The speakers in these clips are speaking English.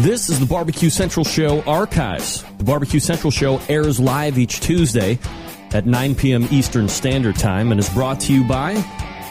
This is the Barbecue Central Show Archives. The Barbecue Central Show airs live each Tuesday at 9 p.m. Eastern Standard Time and is brought to you by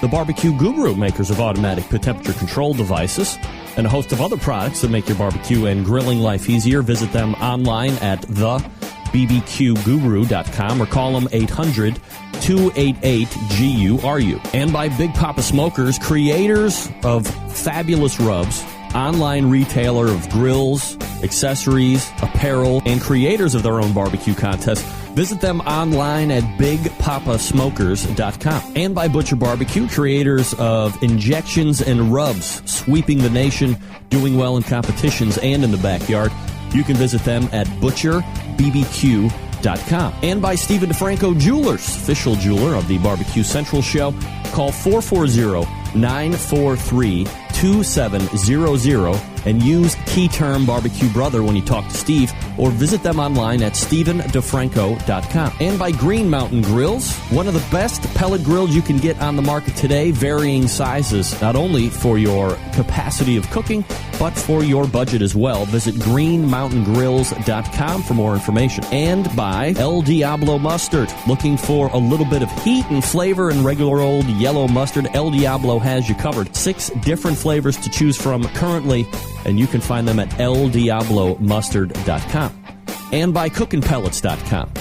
the Barbecue Guru, makers of automatic temperature control devices, and a host of other products that make your barbecue and grilling life easier. Visit them online at thebbqguru.com or call them 800-288-GURU. And by Big Papa Smokers, creators of fabulous rubs, online retailer of grills, accessories, apparel, and creators of their own barbecue contests. Visit them online at bigpapasmokers.com. And by Butcher Barbecue, creators of injections and rubs, sweeping the nation, doing well in competitions and in the backyard. You can visit them at butcherbbq.com. And by Stephen DeFranco Jewelers, official jeweler of the Barbecue Central Show. Call 440-943-2700 and use key term Barbecue Brother when you talk to Steve, or visit them online at StephenDeFranco.com. And by Green Mountain Grills, one of the best pellet grills you can get on the market today, varying sizes, not only for your capacity of cooking, but for your budget as well. Visit greenmountaingrills.com for more information. And by El Diablo Mustard, looking for a little bit of heat and flavor in regular old yellow mustard, El Diablo has you covered. 6 different flavors to choose from currently, and you can find them at eldiablomustard.com. And by cookinpellets.com.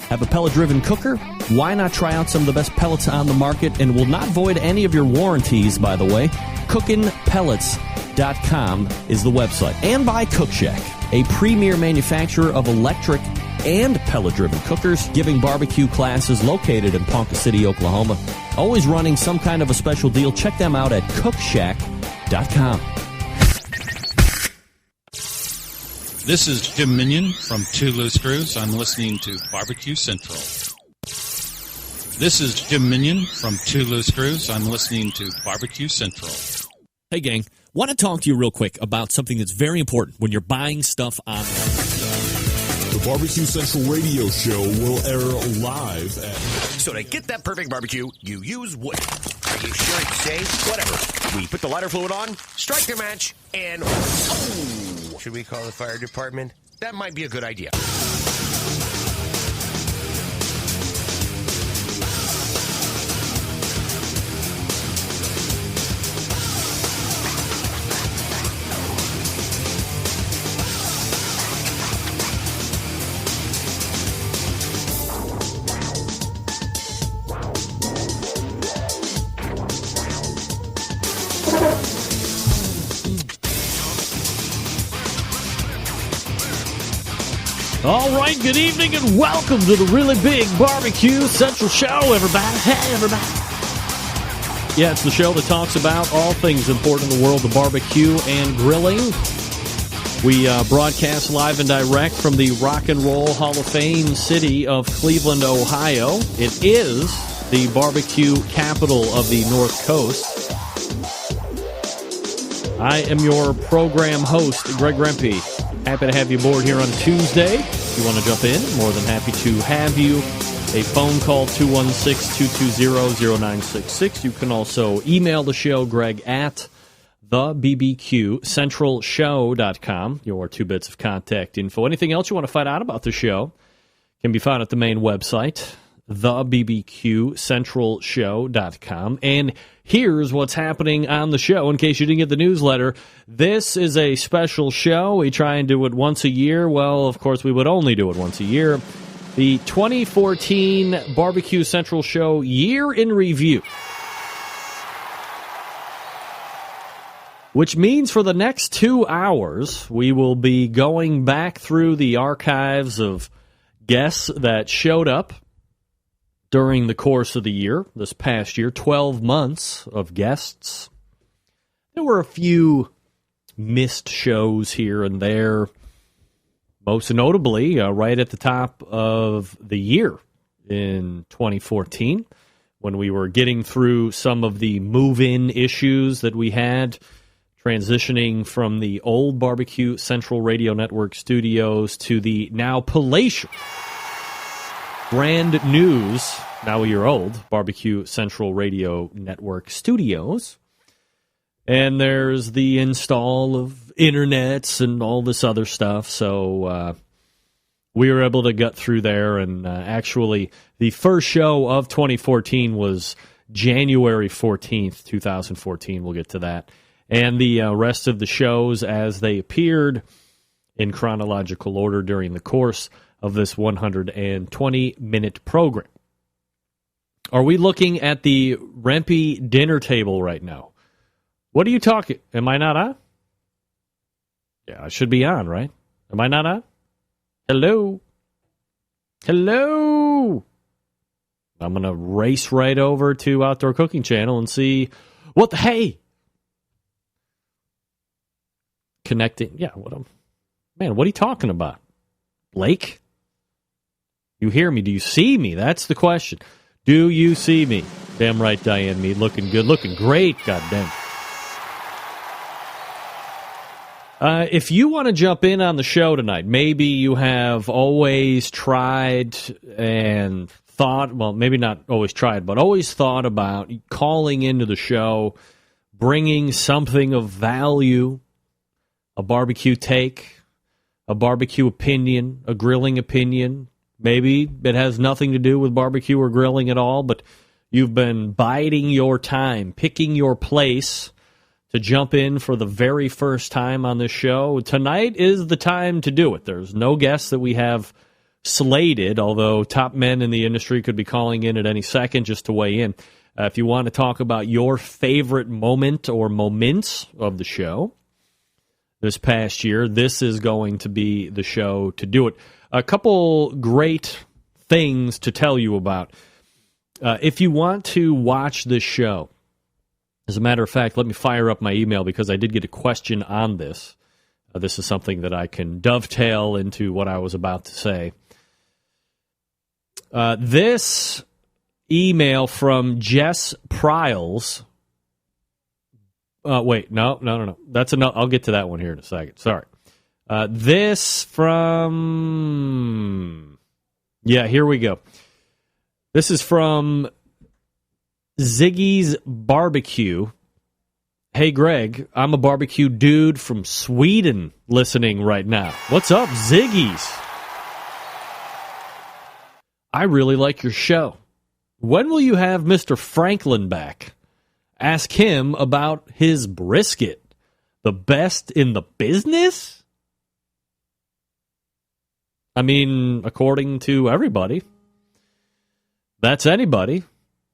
Have a pellet-driven cooker? Why not try out some of the best pellets on the market and will not void any of your warranties, by the way. Cookinpellets.com is the website. And by Cook Shack, a premier manufacturer of electric and pellet-driven cookers, giving barbecue classes located in Ponca City, Oklahoma. Always running some kind of a special deal. Check them out at cookshack.com. This is Jim Minion from Two Loose Screws. I'm listening to Barbecue Central. This is Jim Minion from Two Loose Screws. I'm listening to Barbecue Central. Hey, gang. Want to talk to you real quick about something that's very important when you're buying stuff online. The Barbecue Central radio show will air live at... So to get that perfect barbecue, you use wood. Are you sure it's safe? Whatever. We put the lighter fluid on, strike the match, and... Oh! Should we call the fire department? That might be a good idea. All right, good evening and welcome to the really big Barbecue Central Show, everybody. Hey, everybody. Yeah, it's the show that talks about all things important in the world of barbecue and grilling. We broadcast live and direct from the Rock and Roll Hall of Fame city of Cleveland, Ohio. It is the barbecue capital of the North Coast. I am your program host, Greg Rempe. Happy to have you aboard here on Tuesday. If you want to jump in, more than happy to have you. A phone call, 216-220-0966. You can also email the show, Greg, at thebbqcentralshow.com. Your 2 bits of contact info. Anything else you want to find out about the show can be found at the main website, thebbqcentralshow.com. And here's what's happening on the show in case you didn't get the newsletter. This is a special show. We try and do it once a year. Well, of course, we would only do it once a year. The 2014 Barbecue Central Show Year in Review. Which means for the next 2 hours, we will be going back through the archives of guests that showed up during the course of the year, this past year, 12 months of guests. There were a few missed shows here and there, most notably right at the top of the year in 2014, when we were getting through some of the move-in issues that we had, transitioning from the old Barbecue Central Radio Network studios to the now palatial, brand news, now a year old, Barbecue Central Radio Network studios. And there's the install of internets and all this other stuff. So we were able to get through there. And actually, the first show of 2014 was January 14th, 2014. We'll get to that. And the rest of the shows as they appeared in chronological order during the course of this 120-minute program. Are we looking at the Rempe dinner table right now? What are you talking? Am I not on? Yeah, I should be on, right? Am I not on? Hello? Hello? I'm going to race right over to Outdoor Cooking Channel and see what the hey. Connecting. Yeah, what are you talking about? Blake? You hear me? Do you see me? That's the question. Do you see me? Damn right, Diane Mead. Looking good. Looking great. Goddamn. If you want to jump in on the show tonight, maybe you have always tried and thought, well, maybe not always tried, but always thought about calling into the show, bringing something of value, a barbecue take, a barbecue opinion, a grilling opinion. Maybe it has nothing to do with barbecue or grilling at all, but you've been biding your time, picking your place to jump in for the very first time on this show. Tonight is the time to do it. There's no guests that we have slated, although top men in the industry could be calling in at any second just to weigh in. If you want to talk about your favorite moment or moments of the show this past year, this is going to be the show to do it. A couple great things to tell you about. If you want to watch this show, as a matter of fact, let me fire up my email because I did get a question on this. This is something that I can dovetail into what I was about to say. This email from Jess Pryles. Wait, no. That's enough. I'll get to that one here in a second. Sorry. This from... Yeah, here we go. This is from Ziggy's Barbecue. Hey, Greg, I'm a barbecue dude from Sweden listening right now. What's up, Ziggy's? I really like your show. When will you have Mr. Franklin back? Ask him about his brisket. The best in the business? I mean, according to everybody, that's anybody.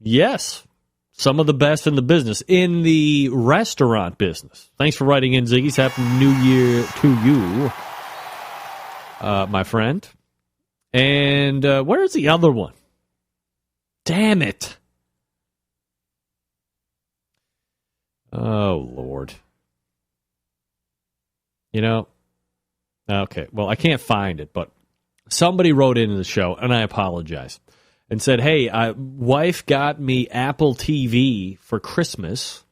Yes, some of the best in the business, in the restaurant business. Thanks for writing in, Ziggy's. Happy New Year to you, my friend. And where's the other one? Damn it. Oh, Lord. You know, okay, well, I can't find it, but somebody wrote into the show, and I apologize, and said, hey, wife got me Apple TV for Christmas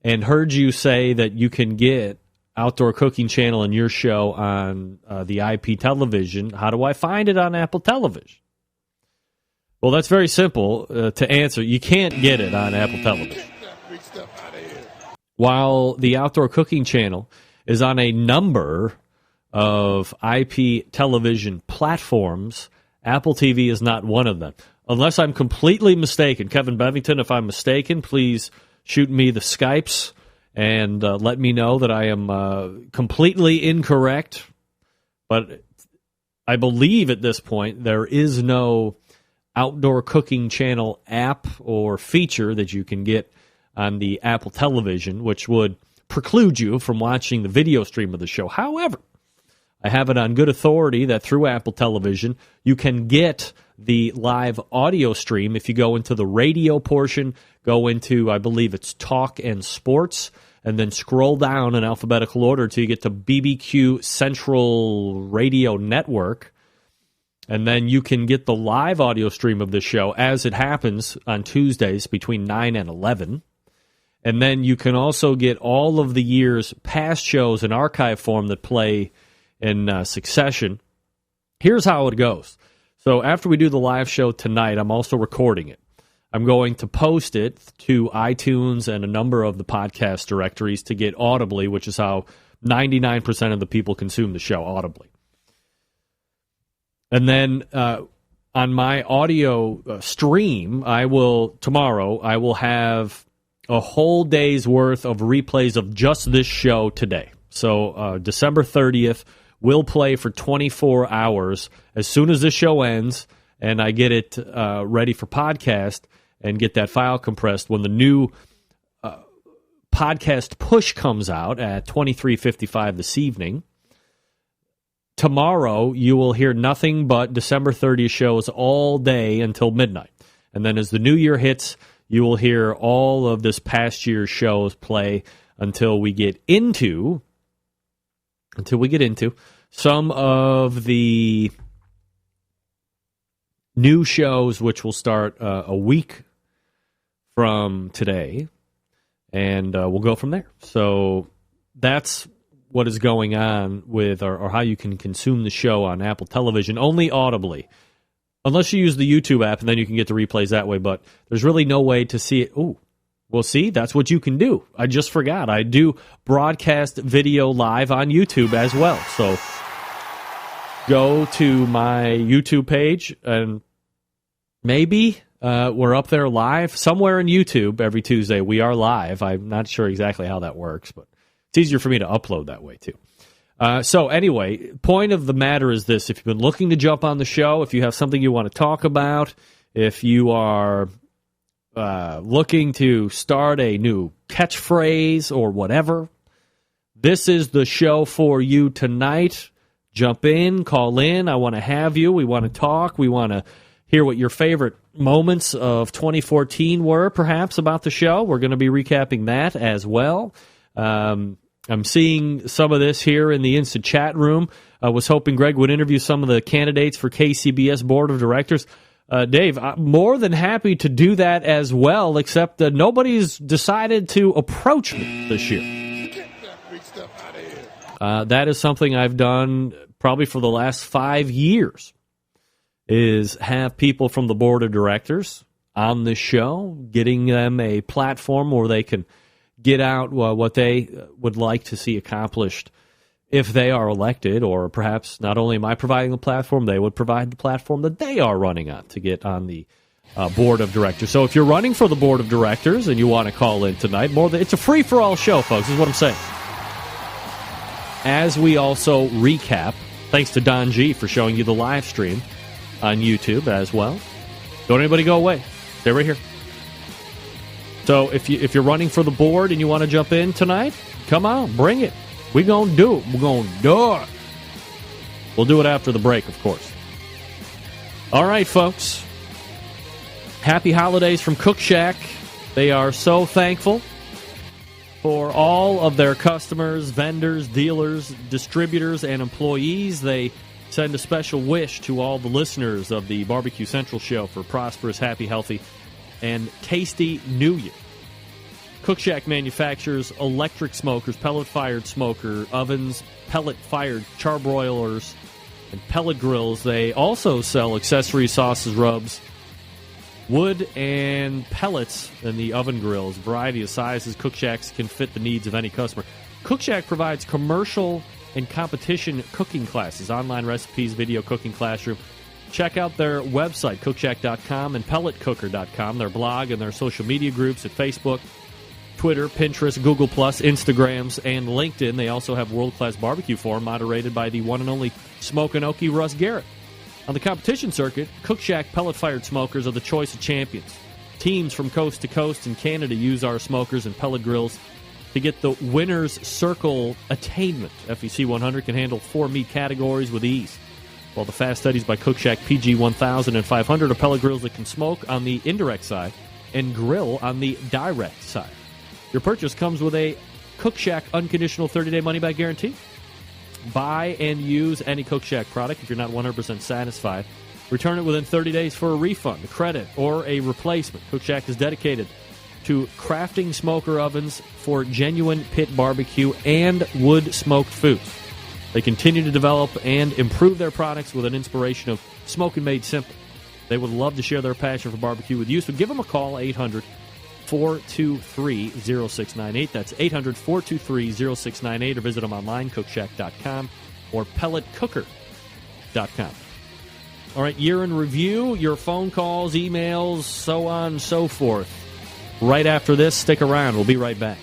and heard you say that you can get Outdoor Cooking Channel and your show on the IP television. How do I find it on Apple Television? Well, that's very simple to answer. You can't get it on Apple Television. While the Outdoor Cooking Channel is on a number of IP television platforms, Apple TV is not one of them. Unless I'm completely mistaken. Kevin Bevington, if I'm mistaken, please shoot me the Skypes and let me know that I am completely incorrect. But I believe at this point there is no Outdoor Cooking Channel app or feature that you can get on the Apple television, which would preclude you from watching the video stream of the show. However, I have it on good authority that through Apple Television, you can get the live audio stream. If you go into the radio portion, go into, I believe it's Talk and Sports, and then scroll down in alphabetical order till you get to BBQ Central Radio Network. And then you can get the live audio stream of the show as it happens on Tuesdays between 9 and 11. And then you can also get all of the year's past shows in archive form that play in succession. Here's how it goes. So after we do the live show tonight, I'm also recording it. I'm going to post it to iTunes and a number of the podcast directories to get audibly, which is how 99% of the people consume the show audibly. And then on my audio stream, tomorrow I will have a whole day's worth of replays of just this show today. So December 30th, we'll play for 24 hours. As soon as this show ends and I get it ready for podcast and get that file compressed, when the new podcast push comes out at 23:55 this evening, tomorrow you will hear nothing but December 30th shows all day until midnight. And then as the new year hits, you will hear all of this past year's shows play until we get into some of the new shows, which will start a week from today, and we'll go from there. So that's what is going on with, or how you can consume the show on Apple Television, only audibly. Unless you use the YouTube app, and then you can get the replays that way, but there's really no way to see it. Ooh, well, see, that's what you can do. I just forgot. I do broadcast video live on YouTube as well. So go to my YouTube page, and maybe we're up there live. Somewhere in YouTube every Tuesday, we are live. I'm not sure exactly how that works, but it's easier for me to upload that way, too. So anyway, point of the matter is this. If you've been looking to jump on the show, if you have something you want to talk about, if you are looking to start a new catchphrase or whatever, this is the show for you tonight. Jump in, call in. I want to have you. We want to talk. We want to hear what your favorite moments of 2014 were, perhaps, about the show. We're going to be recapping that as well. I'm seeing some of this here in the instant chat room. I was hoping Greg would interview some of the candidates for KCBS Board of Directors. Dave, I'm more than happy to do that as well, except that nobody's decided to approach me this year. Get that big stuff out of here. That is something I've done probably for the last 5 years, is have people from the Board of Directors on this show, getting them a platform where they can get out what they would like to see accomplished if they are elected, or perhaps not only am I providing the platform, they would provide the platform that they are running on to get on the Board of Directors. So if you're running for the Board of Directors and you want to call in tonight, it's a free-for-all show, folks, is what I'm saying. As we also recap, thanks to Don G for showing you the live stream on YouTube as well. Don't anybody go away. Stay right here. So if you're running for the board and you want to jump in tonight, come on, bring it. We're going to do it. We're going to do it. We'll do it after the break, of course. All right, folks. Happy holidays from Cook Shack. They are so thankful for all of their customers, vendors, dealers, distributors, and employees. They send a special wish to all the listeners of the Barbecue Central show for prosperous, happy, healthy, and tasty New Year. Cook Shack manufactures electric smokers, pellet-fired smoker ovens, pellet-fired charbroilers, and pellet grills. They also sell accessories, sauces, rubs, wood, and pellets in the oven grills. Variety of sizes. Cook Shacks can fit the needs of any customer. Cook Shack provides commercial and competition cooking classes, online recipes, video cooking classroom. Check out their website, cookshack.com, and pelletcooker.com, their blog and their social media groups at Facebook, Twitter, Pinterest, Google+, Instagrams, and LinkedIn. They also have world-class barbecue forum moderated by the one and only Smokin' Russ Garrett. On the competition circuit, Cook Shack pellet-fired smokers are the choice of champions. Teams from coast to coast in Canada use our smokers and pellet grills to get the winner's circle attainment. FEC 100 can handle 4 meat categories with ease, while the fast studies by Cook Shack PG 1000 and 500 are pellet grills that can smoke on the indirect side and grill on the direct side. Your purchase comes with a Cook Shack unconditional 30-day money-back guarantee. Buy and use any Cook Shack product. If you're not 100% satisfied, return it within 30 days for a refund, a credit, or a replacement. Cook Shack is dedicated to crafting smoker ovens for genuine pit barbecue and wood-smoked foods. They continue to develop and improve their products with an inspiration of smoking made simple. They would love to share their passion for barbecue with you, so give them a call, 800-472-5700, 800-423-0698. That's 800-423-0698, or visit them online, cookshack.com or pelletcooker.com. All right, year in review, your phone calls, emails, so on and so forth. Right after this, stick around. We'll be right back.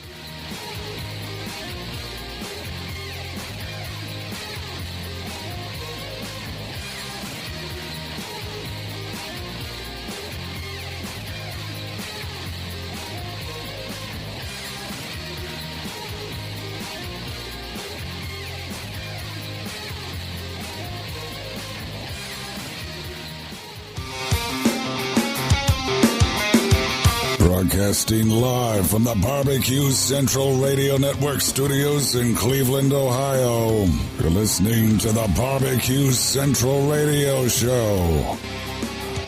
Broadcasting live from the Barbecue Central Radio Network studios in Cleveland, Ohio. You're listening to the Barbecue Central Radio Show.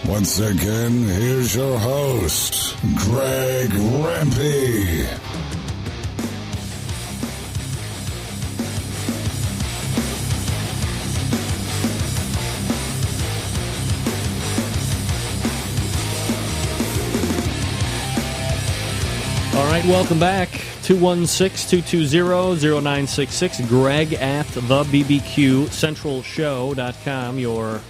Once again, here's your host, Greg Rempe. All right, welcome back. 216-220-0966. Greg at thebbqcentralshow.com. Your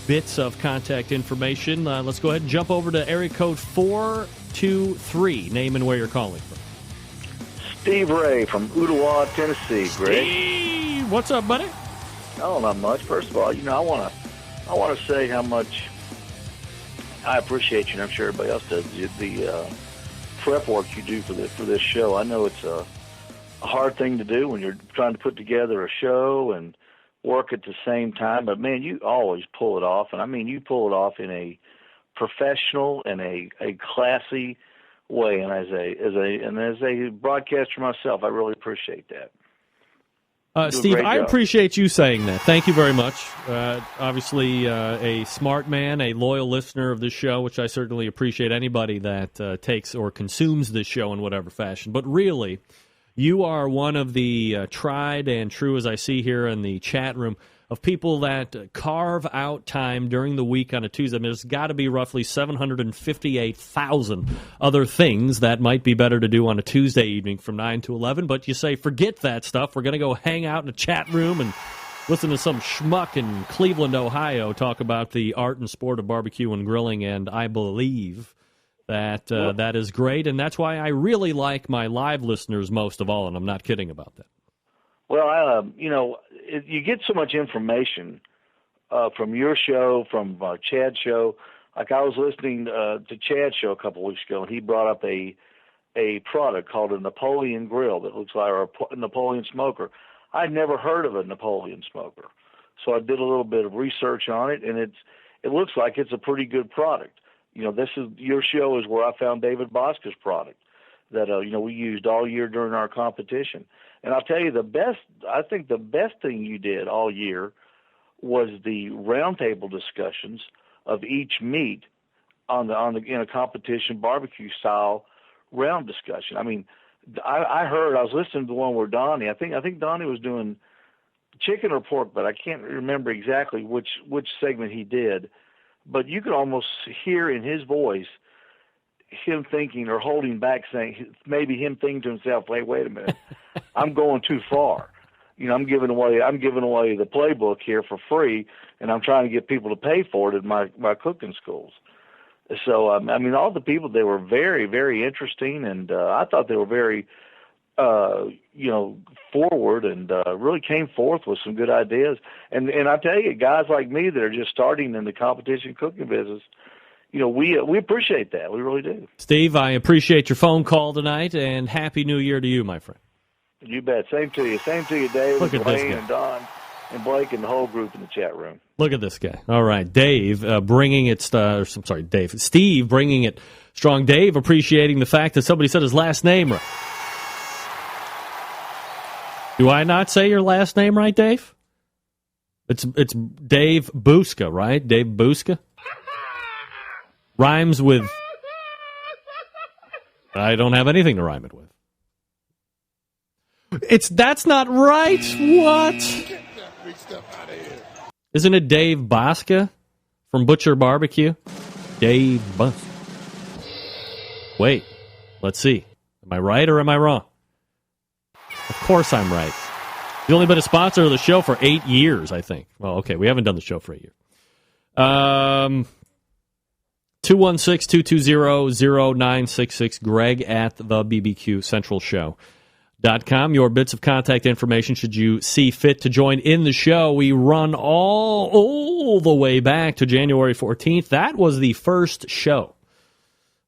bits of contact information. Let's go ahead and jump over to area code 423. Name and where you're calling from. Steve Ray from Ottawa, Tennessee. Greg. Steve, what's up, buddy? Oh, not much. First of all, I want to say how much I appreciate you, and I'm sure everybody else does, the prep work you do for this show. I know it's a hard thing to do when you're trying to put together a show and work at the same time, but man, you always pull it off, and I mean you pull it off in a professional and a classy way. And as a broadcaster myself, I really appreciate that. Steve, I appreciate you saying that. Thank you very much. Obviously, a smart man, a loyal listener of this show, which I certainly appreciate anybody that takes or consumes this show in whatever fashion. But really, you are one of the tried and true, as I see here in the chat room, of people that carve out time during the week on a Tuesday. I mean, there's got to be roughly 758,000 other things that might be better to do on a Tuesday evening from 9 to 11, but you say, forget that stuff. We're going to go hang out in a chat room and listen to some schmuck in Cleveland, Ohio, talk about the art and sport of barbecue and grilling, and I believe that that is great, and that's why I really like my live listeners most of all, and I'm not kidding about that. Well, you get so much information from your show, from Chad's show. Like I was listening to Chad's show a couple of weeks ago, and he brought up a product called a Napoleon grill that looks like, or a Napoleon smoker. I'd never heard of a Napoleon smoker, so I did a little bit of research on it, and it looks like it's a pretty good product. Your show is where I found David Bosca's product that we used all year during our competition. And I'll tell you, I think the best thing you did all year was the roundtable discussions of each meat in a competition barbecue style round discussion. I mean, I was listening to the one where Donnie, I think Donnie was doing chicken or pork, but I can't remember exactly which segment he did. But you could almost hear in his voice him thinking or holding back, saying maybe him thinking to himself, wait a minute, I'm going too far. I'm giving away the playbook here for free, and I'm trying to get people to pay for it at my cooking schools. So I mean, all the people, they were very, very interesting, and I thought they were very forward and really came forth with some good ideas. And I tell you, guys like me that are just starting in the competition cooking business, we appreciate that. We really do. Steve, I appreciate your phone call tonight, and Happy New Year to you, my friend. You bet. Same to you. Same to you, Dave, Look at Wayne, and Don, and Blake, and the whole group in the chat room. Look at this guy. All right, Dave bringing it. Dave. Steve bringing it strong. Dave appreciating the fact that somebody said his last name right. Do I not say your last name right, Dave? It's Dave Buska, right? Dave Buska? Rhymes with... I don't have anything to rhyme it with. That's not right. What? Get that big stuff out of here. Isn't it Dave Bosca from Butcher Barbecue? Dave Bosca. Wait. Let's see. Am I right or am I wrong? Of course I'm right. He's only been a sponsor of the show for 8 years, I think. Well, okay, we haven't done the show for 8 years. 216-220-0966, Greg at the BBQ Central Show.com. Your bits of contact information should you see fit to join in the show. We run all the way back to January 14th. That was the first show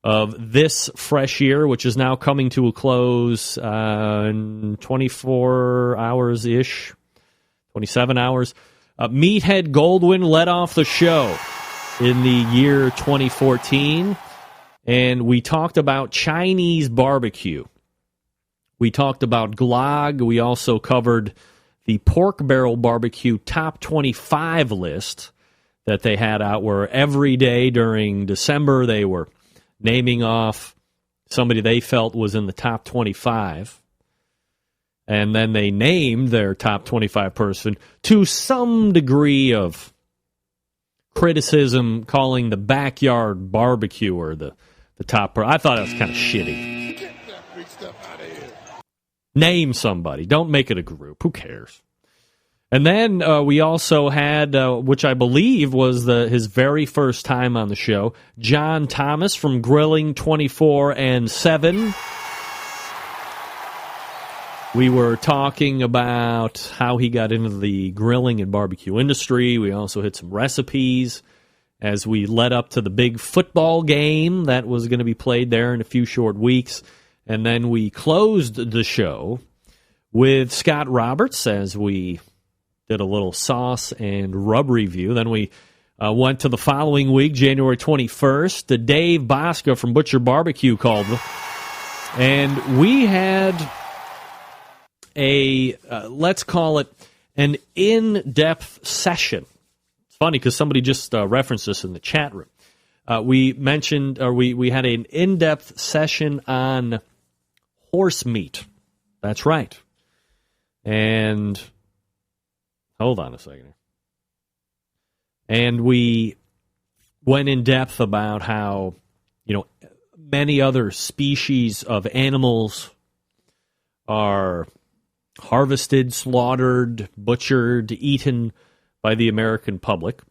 of this fresh year, which is now coming to a close in 24 hours-ish, 27 hours. Meathead Goldwyn led off the show in the year 2014, and we talked about Chinese barbecue. We talked about glog. We also covered the pork barrel barbecue top 25 list that they had out, where every day during December they were naming off somebody they felt was in the top 25. And then they named their top 25 person to some degree of criticism, calling the backyard barbecuer the top. I thought it was kind of shitty. Get that freak stuff out of here. Name somebody. Don't make it a group. Who cares? And then we also had, which I believe was his very first time on the show, John Thomas from Grilling 24 and 7. We were talking about how he got into the grilling and barbecue industry. We also hit some recipes as we led up to the big football game that was going to be played there in a few short weeks. And then we closed the show with Scott Roberts as we did a little sauce and rub review. Then we went to the following week, January 21st. Dave Bosca from Butcher Barbecue called. And we had let's call it an in-depth session. It's funny because somebody just referenced this in the chat room. We mentioned, or we had an in-depth session on horse meat. That's right. And hold on a second. And we went in depth about how, many other species of animals are harvested, slaughtered, butchered, eaten by the American public.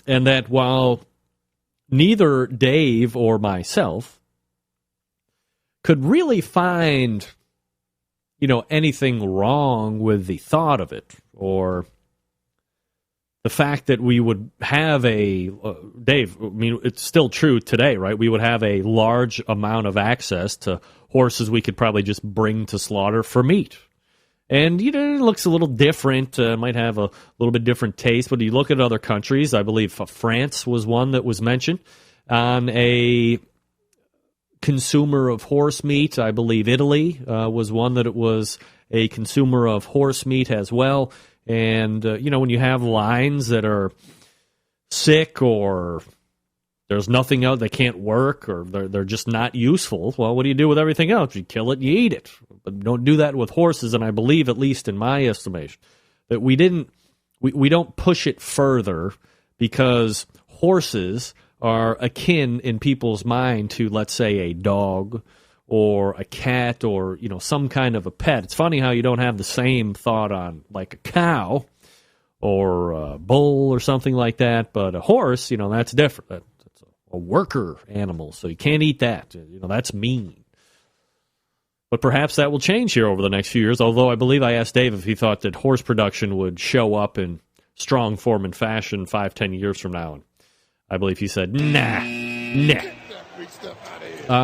And that while neither Dave or myself could really find, anything wrong with the thought of it, or the fact that we would have Dave, it's still true today, right? We would have a large amount of access to horses we could probably just bring to slaughter for meat. And, it looks a little different, might have a little bit different taste, but you look at other countries, I believe France was one that was mentioned on a consumer of horse meat. I believe Italy was one that it was a consumer of horse meat as well. And, when you have lines that are sick or there's nothing else, they can't work, or they're just not useful, well, what do you do with everything else? You kill it, you eat it. But don't do that with horses, and I believe, at least in my estimation, that we don't push it further because horses are akin in people's mind to, let's say, a dog or a cat or, some kind of a pet. It's funny how you don't have the same thought on, like, a cow or a bull or something like that, but a horse, that's different. That's a worker animal, so you can't eat that. That's mean. But perhaps that will change here over the next few years, although I believe I asked Dave if he thought that horse production would show up in strong form and fashion 5-10 years from now. And I believe he said, nah.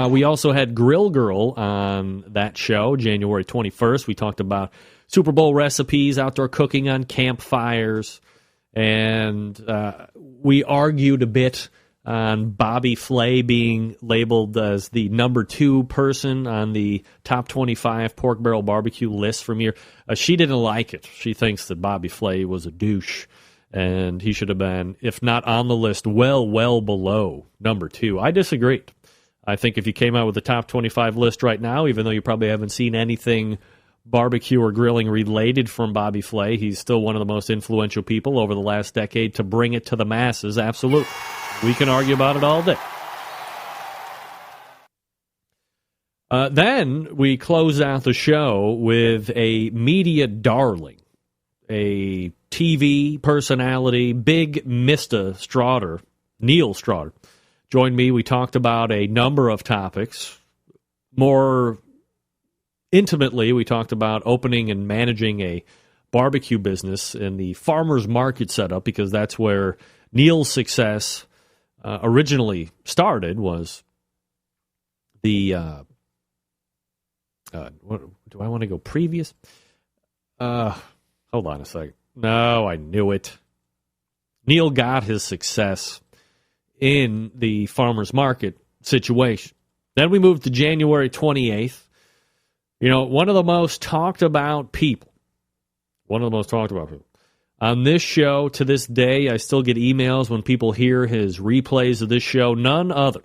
We also had Grill Girl on that show, January 21st. We talked about Super Bowl recipes, outdoor cooking on campfires, and we argued a bit on Bobby Flay being labeled as the number 2 person on the top 25 pork barrel barbecue list from here. She didn't like it. She thinks that Bobby Flay was a douche, and he should have been, if not on the list, well below number 2. I disagreed. I think if you came out with the top 25 list right now, even though you probably haven't seen anything barbecue or grilling related from Bobby Flay, he's still one of the most influential people over the last decade to bring it to the masses. Absolutely. We can argue about it all day. Then we close out the show with a media darling, a TV personality, big Mr. Strotter, Neil Strotter, joined me. We talked about a number of topics. More intimately, we talked about opening and managing a barbecue business in the farmer's market setup, because that's where Neil's success originally started, was the... do I want to go previous? Hold on a second. No, I knew it. Neil got his success in the farmer's market situation. Then we moved to January 28th. You know, one of the most talked about people. On this show, to this day, I still get emails when people hear his replays of this show. None other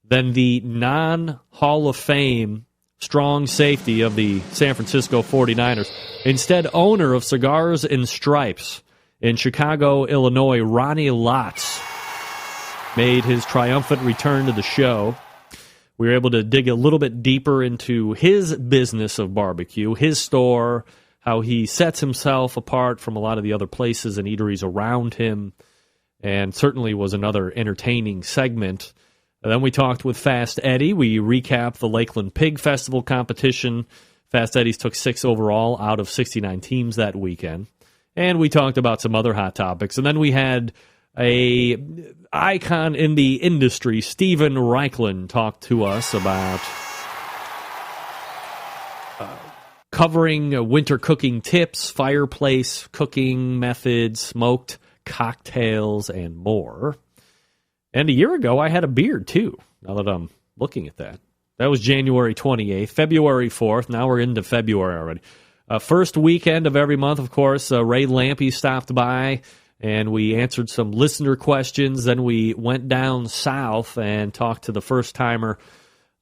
than the non-Hall of Fame strong safety of the San Francisco 49ers, instead owner of Cigars and Stripes in Chicago, Illinois, Ronnie Lotz, made his triumphant return to the show. We were able to dig a little bit deeper into his business of barbecue, his store, how he sets himself apart from a lot of the other places and eateries around him, and certainly was another entertaining segment. And then we talked with Fast Eddie. We recapped the Lakeland Pig Festival competition. Fast Eddie's took 6 overall out of 69 teams that weekend. And we talked about some other hot topics. And then we had a icon in the industry, Steven Reichlin, talk to us about covering winter cooking tips, fireplace cooking methods, smoked cocktails, and more. And a year ago, I had a beard, too, now that I'm looking at that. That was January 28th, February 4th. Now we're into February already. First weekend of every month, of course, Ray Lampe stopped by, and we answered some listener questions. Then we went down south and talked to the first-timer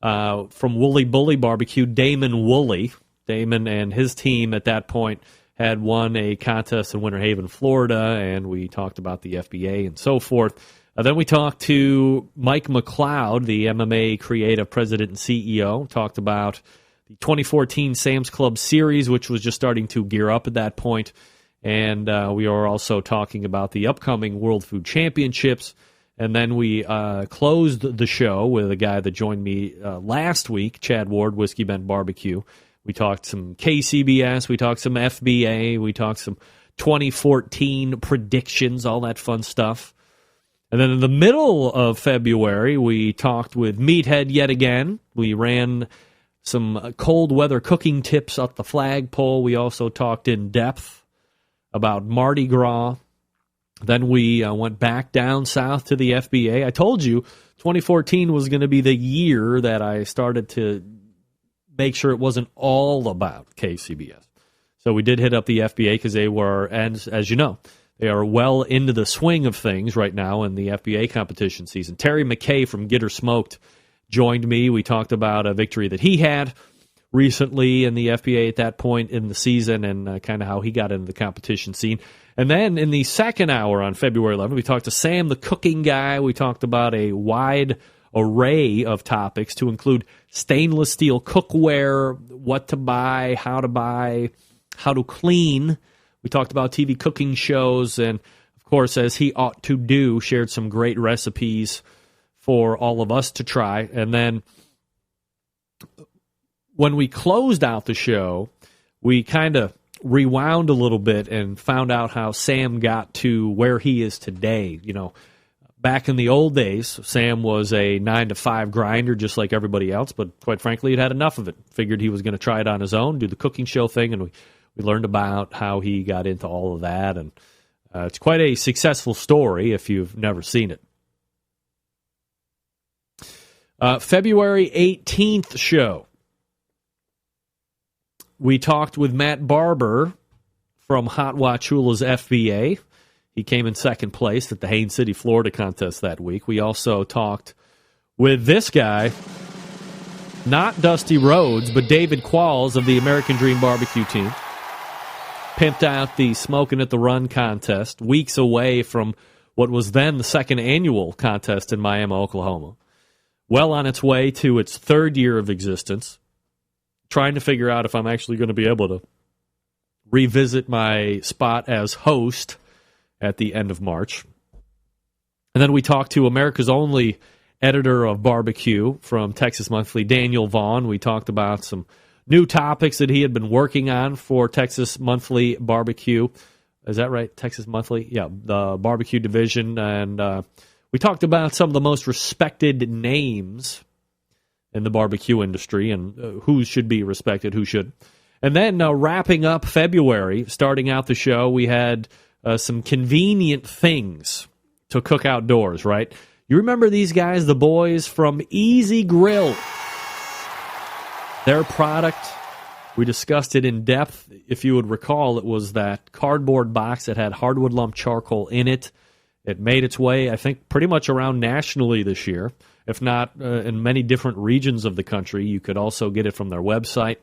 from Wooly Bully Barbecue, Damon Woolley. Damon and his team at that point had won a contest in Winter Haven, Florida, and we talked about the FBA and so forth. Then we talked to Mike McLeod, the MMA creative president and CEO, talked about the 2014 Sam's Club Series, which was just starting to gear up at that point. And we are also talking about the upcoming World Food Championships. And then we closed the show with a guy that joined me last week, Chad Ward, Whiskey Bend Barbecue. We talked some KCBS, we talked some FBA, we talked some 2014 predictions, all that fun stuff. And then in the middle of February, we talked with Meathead yet again. We ran some cold weather cooking tips up the flagpole. We also talked in depth about Mardi Gras. Then we went back down south to the FBA. I told you 2014 was going to be the year that I started to make sure it wasn't all about KCBS. So we did hit up the FBA because they were, and as you know, they are well into the swing of things right now in the FBA competition season. Terry McKay from Get Her Smoked joined me. We talked about a victory that he had recently in the FBA at that point in the season and kind of how he got into the competition scene. And then in the second hour on February 11th, we talked to Sam, the cooking guy. We talked about a wide array of topics to include stainless steel cookware, what to buy, how to clean. We talked about TV cooking shows, and, of course, as he ought to do, shared some great recipes for all of us to try. And then when we closed out the show, we kind of rewound a little bit and found out how Sam got to where he is today. You know, back in the old days, Sam was a 9-to-5 grinder just like everybody else, but quite frankly, he'd had enough of it. Figured he was going to try it on his own, do the cooking show thing, and we learned about how he got into all of that, and it's quite a successful story if you've never seen it. February 18th show. We talked with Matt Barber from Hot Wachula's FBA. He came in second place at the Haines City, Florida contest that week. We also talked with this guy, not Dusty Rhodes, but David Qualls of the American Dream Barbecue team. Pimped out the Smoking at the Run contest, weeks away from what was then the second annual contest in Miami, Oklahoma. well on its way to its third year of existence. Trying to figure out if I'm actually going to be able to revisit my spot as host at the end of March. And then we talked to America's only editor of barbecue from Texas Monthly, Daniel Vaughn. We talked about some new topics that he had been working on for Texas Monthly Barbecue. Is that right? Texas Monthly? Yeah, the barbecue division. And we talked about some of the most respected names in the barbecue industry and who should be respected, who should. And then wrapping up February, starting out the show, we had some convenient things to cook outdoors, right? You remember these guys, the boys from Easy Grill. Their product, we discussed it in depth. If you would recall, it was that cardboard box that had hardwood lump charcoal in it. It made its way, I think, pretty much around nationally this year, if not in many different regions of the country. You could also get it from their website.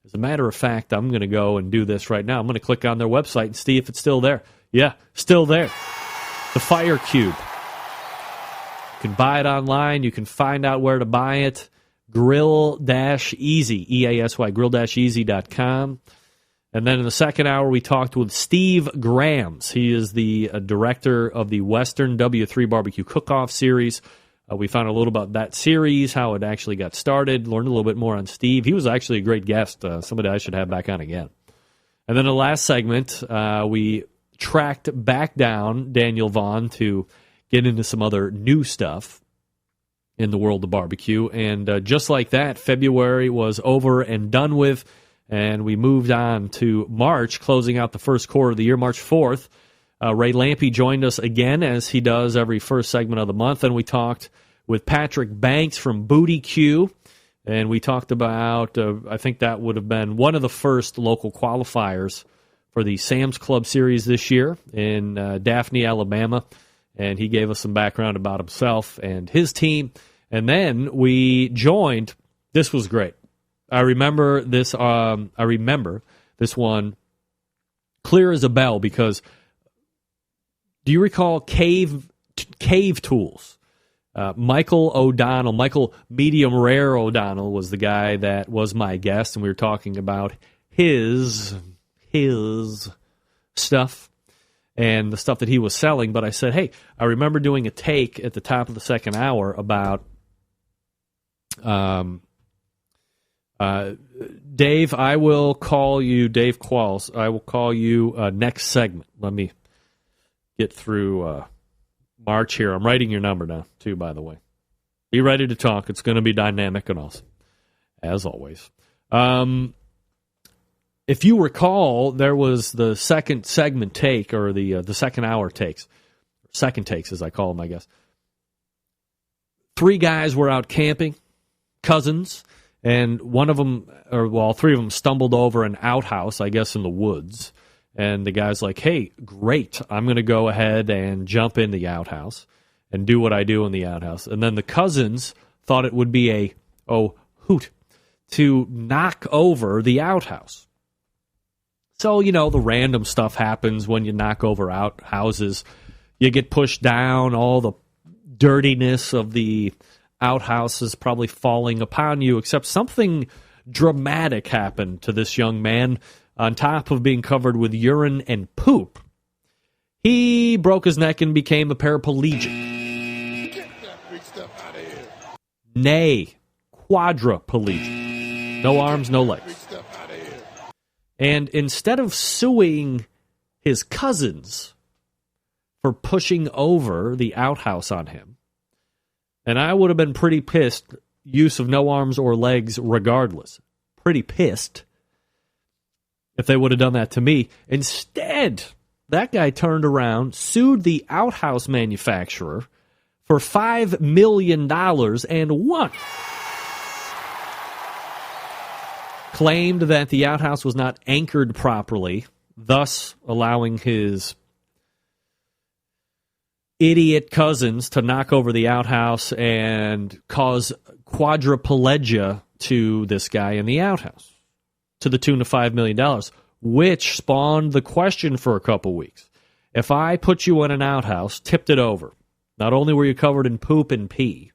As a matter of fact, I'm going to go and do this right now. I'm going to click on their website and see if it's still there. Yeah, still there. The Fire Cube. You can buy it online. You can find out where to buy it. Grill-Easy, E-A-S-Y, grill-easy.com. And then in the second hour, we talked with Steve Grams. He is the director of the Western W3 Barbecue Cook-Off series. We found a little about that series, how it actually got started, learned a little bit more on Steve. He was actually a great guest, somebody I should have back on again. And then the last segment, we tracked back down Daniel Vaughn to get into some other new stuff in the world of barbecue. And just like that, February was over and done with, and we moved on to March, closing out the first quarter of the year, March 4th. Ray Lampe joined us again, as he does every first segment of the month, and we talked with Patrick Banks from Booty Q, and we talked about, I think that would have been one of the first local qualifiers for the Sam's Club Series this year in Daphne, Alabama, and he gave us some background about himself and his team. And then we joined, this was great. I remember this one clear as a bell, because do you recall Cave Tools? Michael Medium Rare O'Donnell was the guy that was my guest, and we were talking about his stuff and the stuff that he was selling. But I said, hey, I remember doing a take at the top of the second hour about Dave, I will call you, Dave Qualls, I will call you next segment. Let me get through March here. I'm writing your number down, too, by the way. Be ready to talk. It's going to be dynamic and awesome, as always. If you recall, there was the second segment take, or the second hour takes. Second takes, as I call them, I guess. Three guys were out camping, cousins, and one of them, three of them stumbled over an outhouse, I guess, in the woods. And the guy's like, hey, great, I'm going to go ahead and jump in the outhouse and do what I do in the outhouse. And then the cousins thought it would be a hoot to knock over the outhouse. So, the random stuff happens when you knock over outhouses. You get pushed down, all the dirtiness of the outhouse is probably falling upon you, except something dramatic happened to this young man. On top of being covered with urine and poop, he broke his neck and became a paraplegic. Get that big stuff out of here. Nay, quadriplegic. No arms, no legs. Big stuff out of here. And instead of suing his cousins for pushing over the outhouse on him, and I would have been pretty pissed, use of no arms or legs regardless, pretty pissed, if they would have done that to me. Instead, that guy turned around, sued the outhouse manufacturer for $5 million and won. Claimed that the outhouse was not anchored properly, thus allowing his idiot cousins to knock over the outhouse and cause quadriplegia to this guy in the outhouse, to the tune of $5 million, which spawned the question for a couple weeks. If I put you in an outhouse, tipped it over, not only were you covered in poop and pee,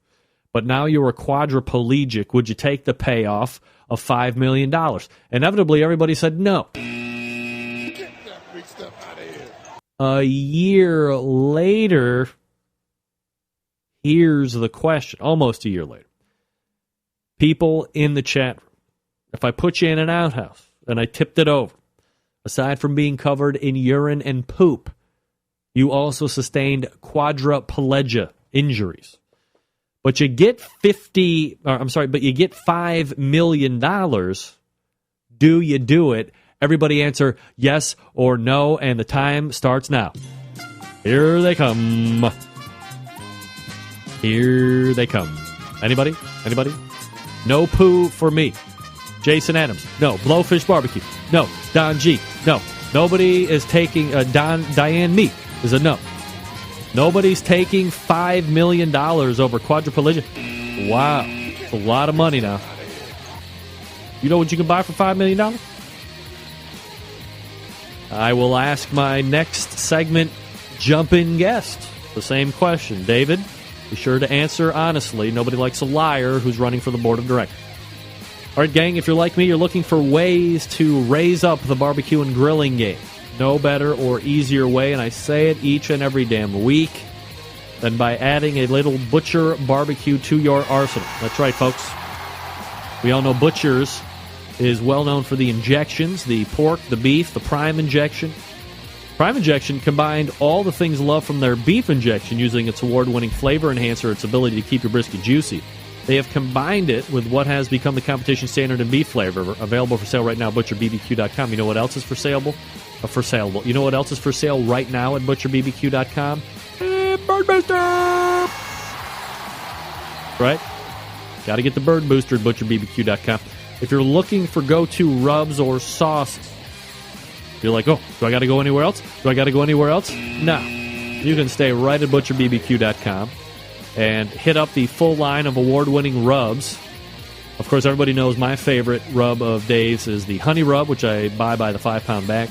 but now you're a quadriplegic. Would you take the payoff of $5 million? Inevitably, everybody said no. Get that big stuff out of here. A year later, here's the question. Almost a year later. People in the chat room, if I put you in an outhouse and I tipped it over, aside from being covered in urine and poop, you also sustained quadriplegia injuries. But you get $5 million. Do you do it? Everybody answer yes or no, and the time starts now. Here they come. Here they come. Anybody? Anybody? No poo for me. Jason Adams. No. Blowfish Barbecue. No. Don G. No. Nobody is taking Diane Meat is a no. Nobody's taking $5 million over quadriplegia. Wow. It's a lot of money now. You know what you can buy for $5 million? I will ask my next segment jump-in guest the same question. David, be sure to answer honestly. Nobody likes a liar who's running for the board of directors. All right, gang, if you're like me, you're looking for ways to raise up the barbecue and grilling game. No better or easier way, and I say it each and every damn week, than by adding a little Butcher barbecue to your arsenal. That's right, folks. We all know Butcher's is well known for the injections, the pork, the beef, the prime injection. Prime injection combined all the things loved from their beef injection using its award-winning flavor enhancer, its ability to keep your brisket juicy. They have combined it with what has become the competition standard in beef flavor, available for sale right now at butcherbbq.com. You know what else is for saleable? For saleable. You know what else is for sale right now at butcherbbq.com? Bird Booster! Right? Got to get the Bird Booster at butcherbbq.com. If you're looking for go-to rubs or sauces, you're like, oh, do I got to go anywhere else? Do I got to go anywhere else? No. You can stay right at butcherbbq.com and hit up the full line of award-winning rubs. Of course, everybody knows my favorite rub of Dave's is the honey rub, which I buy by the 5-pound bag.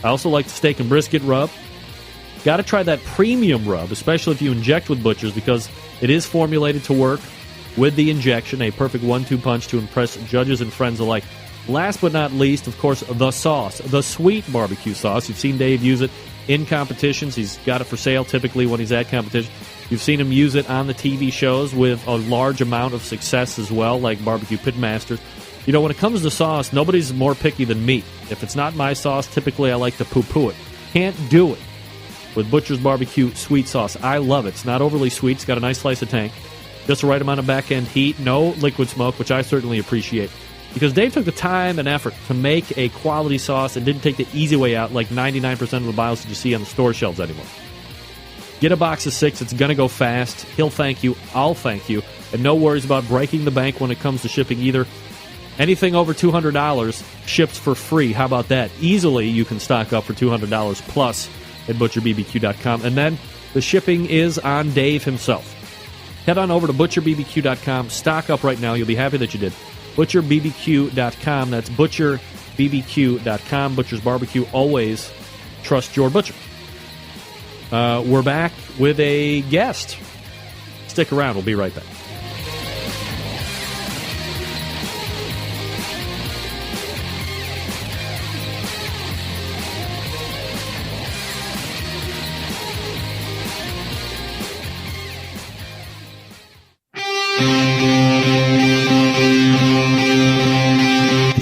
I also like the steak and brisket rub. Got to try that premium rub, especially if you inject with Butcher's, because it is formulated to work with the injection, a perfect 1-2 punch to impress judges and friends alike. Last but not least, of course, the sauce, the sweet barbecue sauce. You've seen Dave use it in competitions. He's got it for sale typically when he's at competition. You've seen him use it on the TV shows with a large amount of success as well, like Barbecue Pitmasters. You know, when it comes to sauce, nobody's more picky than me. If it's not my sauce, typically I like to poo-poo it. Can't do it with Butcher's Barbecue sweet sauce. I love it. It's not overly sweet. It's got a nice slice of tang. Just the right amount of back-end heat. No liquid smoke, which I certainly appreciate. Because Dave took the time and effort to make a quality sauce and didn't take the easy way out like 99% of the bottles that you see on the store shelves anymore. Get a box of 6. It's going to go fast. He'll thank you. I'll thank you. And no worries about breaking the bank when it comes to shipping either. Anything over $200 ships for free. How about that? Easily you can stock up for $200 plus at butcherbbq.com. And then the shipping is on Dave himself. Head on over to butcherbbq.com. Stock up right now. You'll be happy that you did. butcherbbq.com. That's butcherbbq.com. Butcher's Barbecue. Always trust your butcher. We're back with a guest. Stick around. We'll be right back.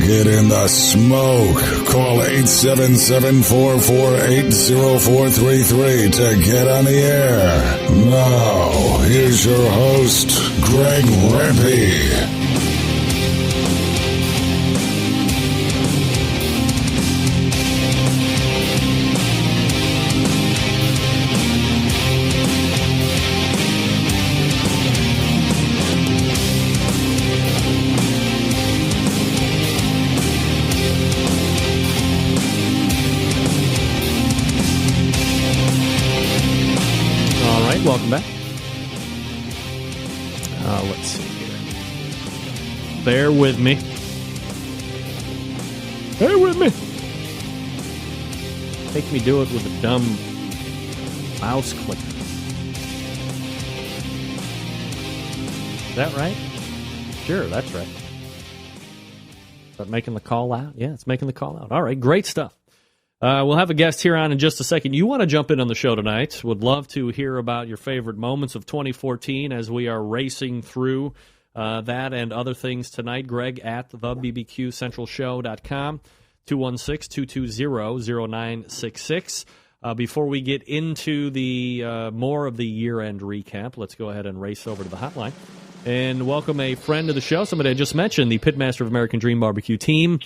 Get in the smoke. Call 877-448-0433 to get on the air. Now, here's your host, Greg Rempe. Welcome back. Let's see here. Bear with me. Bear with me. Make me do it with a dumb mouse clicker. that right? Sure, that's right. Is that making the call out? Yeah, it's making the call out. All right, great stuff. We'll have a guest here on in just a second. You want to jump in on the show tonight. Would love to hear about your favorite moments of 2014 as we are racing through that and other things tonight. Greg at thebbqcentralshow.com, 216-220-0966. Before we get into the more of the year-end recap, let's go ahead and race over to the hotline and welcome a friend of the show, somebody I just mentioned, the Pitmaster of American Dream Barbecue team.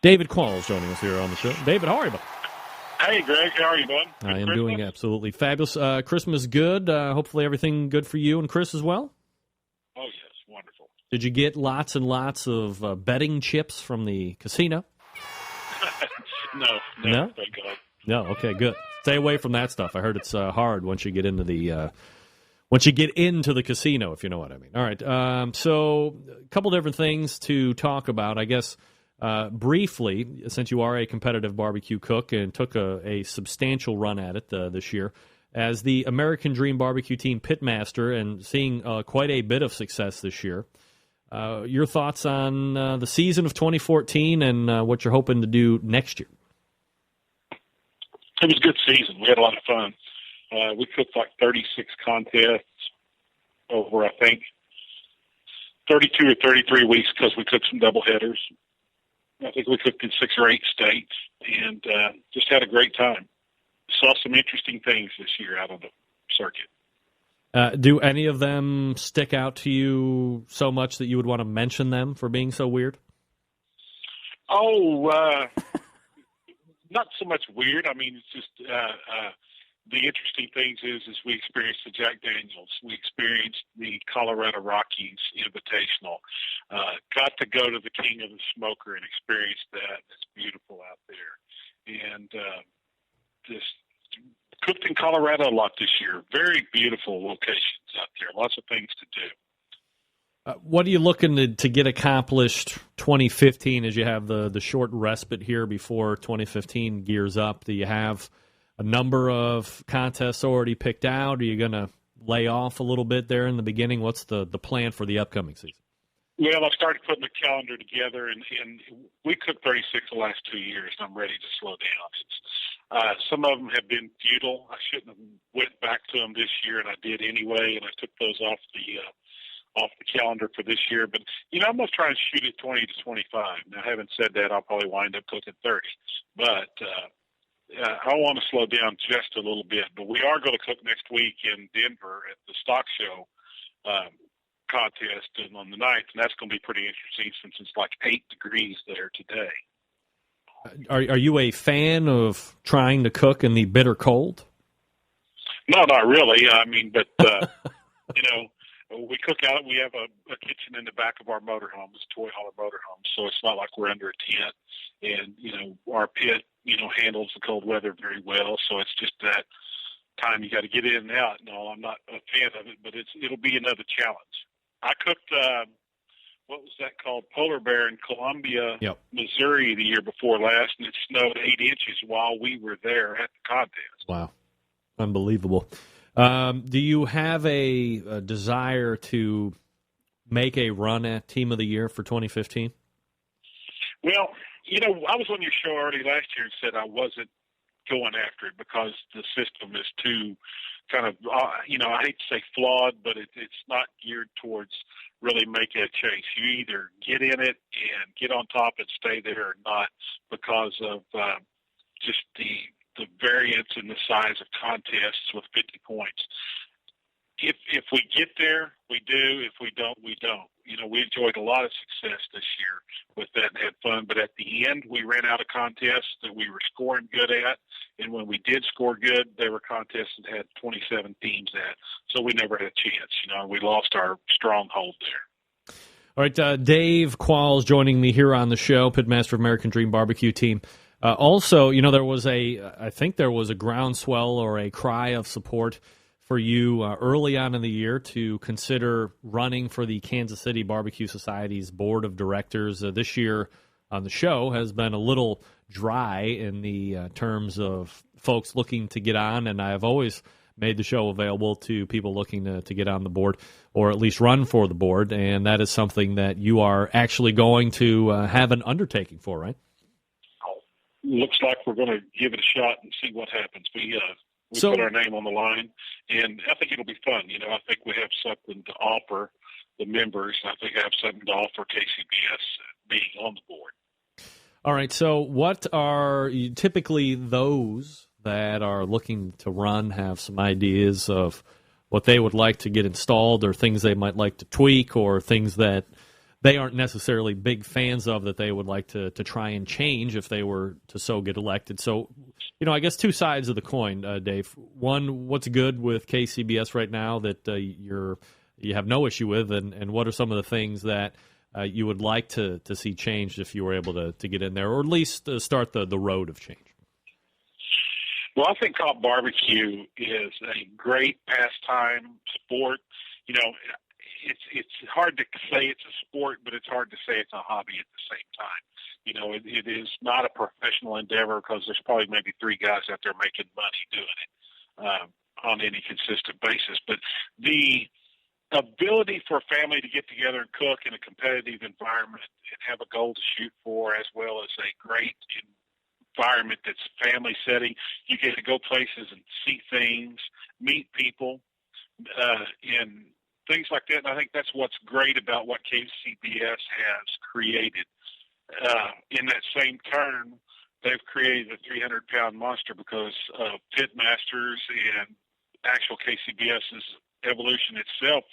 David Qualls joining us here on the show. David, how are you, bud? Hey, Greg. How are you, bud? I am doing absolutely fabulous. Christmas good. Hopefully everything good for you and Chris as well? Oh, yes. Wonderful. Did you get lots and lots of betting chips from the casino? No? Thank God. No? Okay, good. Stay away from that stuff. I heard it's hard once you get into the casino, if you know what I mean. All right. So a couple different things to talk about, I guess. Briefly, since you are a competitive barbecue cook and took a substantial run at it this year, as the American Dream Barbecue Team Pitmaster and seeing quite a bit of success this year, your thoughts on the season of 2014 and what you're hoping to do next year? It was a good season. We had a lot of fun. We cooked like 36 contests over, I think, 32 or 33 weeks because we cooked some double headers. I think we cooked in 6 or 8 states and just had a great time. Saw some interesting things this year out of the circuit. Do any of them stick out to you so much that you would want to mention them for being so weird? Not so much weird. I mean, it's just the interesting things is we experienced the Jack Daniels. We experienced the Colorado Rockies Invitational. Got to go to the King of the Smoker and experience that. It's beautiful out there. And just cooked in Colorado a lot this year. Very beautiful locations out there. Lots of things to do. What are you looking to get accomplished 2015 as you have the short respite here before 2015 gears up? Do you have a number of contests already picked out? Are you going to lay off a little bit there in the beginning? What's the plan for the upcoming season? Well, I started putting the calendar together, and we cooked 36 the last 2 years, and I'm ready to slow down. Some of them have been futile. I shouldn't have went back to them this year, and I did anyway, and I took those off the calendar for this year. But, I'm going to try and shoot at 20 to 25. Now, having said that, I'll probably wind up cooking 30. But I want to slow down just a little bit. But we are going to cook next week in Denver at the stock show contest and on the 9th, and that's going to be pretty interesting since it's like 8 degrees there today. Are you a fan of trying to cook in the bitter cold? No, not really. I mean, but, we cook out. We have a kitchen in the back of our motorhome. It's a toy hauler motorhome, so it's not like we're under a tent. And, our pit, handles the cold weather very well, so it's just that time you got to get in and out. No, I'm not a fan of it, but it'll be another challenge. I cooked, what was that called? Polar Bear in Columbia, Missouri the year before last, and it snowed 8 inches while we were there at the contest. Wow. Unbelievable. Do you have a desire to make a run at Team of the Year for 2015? Well, I was on your show already last year and said I wasn't going after it because the system is too kind of, I hate to say flawed, but it's not geared towards really making a chase. You either get in it and get on top and stay there or not because of just the variance in the size of contests with 50 points. If we get there, we do. If we don't, we don't. We enjoyed a lot of success this year with that and had fun. But at the end, we ran out of contests that we were scoring good at. And when we did score good, there were contests that had 27 teams at. So we never had a chance. We lost our stronghold there. All right, Dave Qualls joining me here on the show, Pitmaster of American Dream Barbecue Team. Also, I think there was a groundswell or a cry of support for you early on in the year to consider running for the Kansas City Barbecue Society's Board of Directors. This year on the show has been a little dry in the terms of folks looking to get on, and I've always made the show available to people looking to get on the board or at least run for the board, and that is something that you are actually going to have an undertaking for, right? Looks like we're going to give it a shot and see what happens. We put our name on the line, and I think it'll be fun. I think we have something to offer the members. I think I have something to offer KCBS being on the board. All right, so what are typically those that are looking to run have some ideas of what they would like to get installed or things they might like to tweak or things that they aren't necessarily big fans of that they would like to try and change if they were to so get elected. So, I guess two sides of the coin, Dave. One, what's good with KCBS right now that you have no issue with, and what are some of the things that you would like to see changed if you were able to get in there, or at least start the road of change? Well, I think hot barbecue is a great pastime sport. It's hard to say it's a sport, but it's hard to say it's a hobby at the same time. It is not a professional endeavor because there's probably maybe 3 guys out there making money doing it on any consistent basis. But the ability for a family to get together and cook in a competitive environment and have a goal to shoot for, as well as a great environment that's family setting, you get to go places and see things, meet people, and things like that. And I think that's what's great about what KCBS has created. In that same term, they've created a 300-pound monster because of Pitmasters and actual KCBS's evolution itself.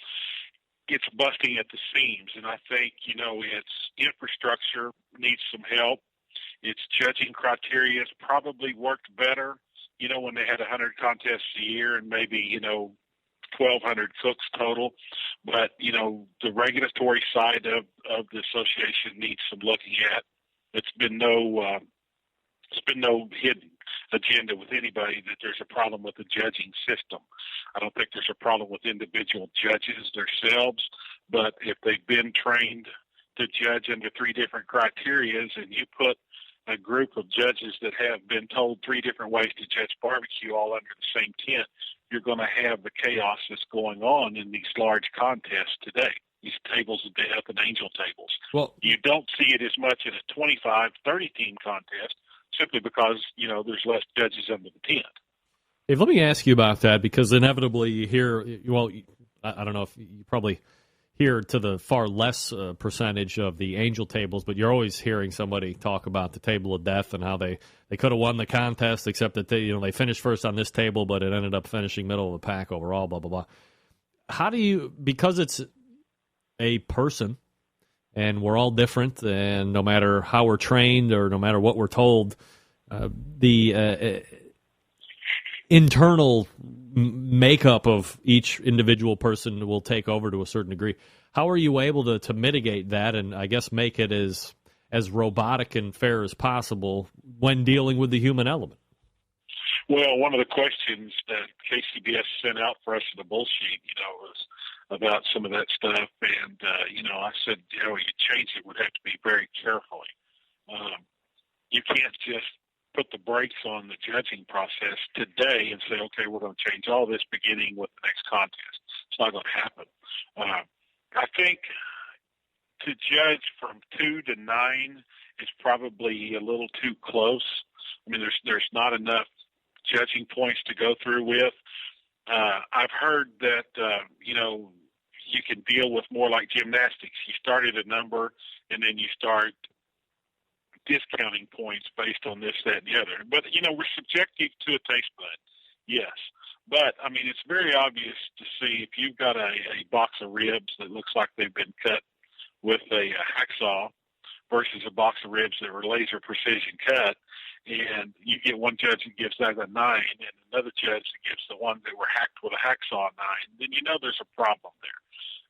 It's busting at the seams, and I think, its infrastructure needs some help. Its judging criteria has probably worked better, when they had 100 contests a year and maybe, 1,200 cooks total. But, the regulatory side of the association needs some looking at. It's been no hidden agenda with anybody that there's a problem with the judging system. I don't think there's a problem with individual judges themselves, but if they've been trained to judge under 3 different criterias and you put a group of judges that have been told 3 different ways to judge barbecue all under the same tent, you're going to have the chaos that's going on in these large contests today, these tables of death and angel tables. Well, you don't see it as much in a 25, 30-team contest simply because, there's less judges under the tent. Dave, let me ask you about that, because inevitably you hear, I don't know if you probably hear to the far less percentage of the angel tables, but you're always hearing somebody talk about the table of death and how they could have won the contest, except that they finished first on this table, but it ended up finishing middle of the pack overall, blah, blah, blah. How do you, because it's a person and we're all different, and no matter how we're trained or no matter what we're told, the internal makeup of each individual person will take over to a certain degree. How are you able to mitigate that and I guess make it as robotic and fair as possible when dealing with the human element? Well, one of the questions that KCBS sent out for us in the bull sheet, was about some of that stuff. And, I said, you change it would have to be very carefully. You can't just put the brakes on the judging process today and say, okay, we're going to change all this beginning with the next contest. It's not going to happen. I think to judge from 2 to 9 is probably a little too close. I mean, there's not enough judging points to go through with. I've heard that, you can deal with more like gymnastics. You start at a number and then you start discounting points based on this, that, and the other. But, we're subjective to a taste bud, yes. But, I mean, it's very obvious to see if you've got a box of ribs that looks like they've been cut with a hacksaw versus a box of ribs that were laser precision cut, and you get one judge that gives that a 9 and another judge that gives the one that were hacked with a hacksaw a 9, then there's a problem there.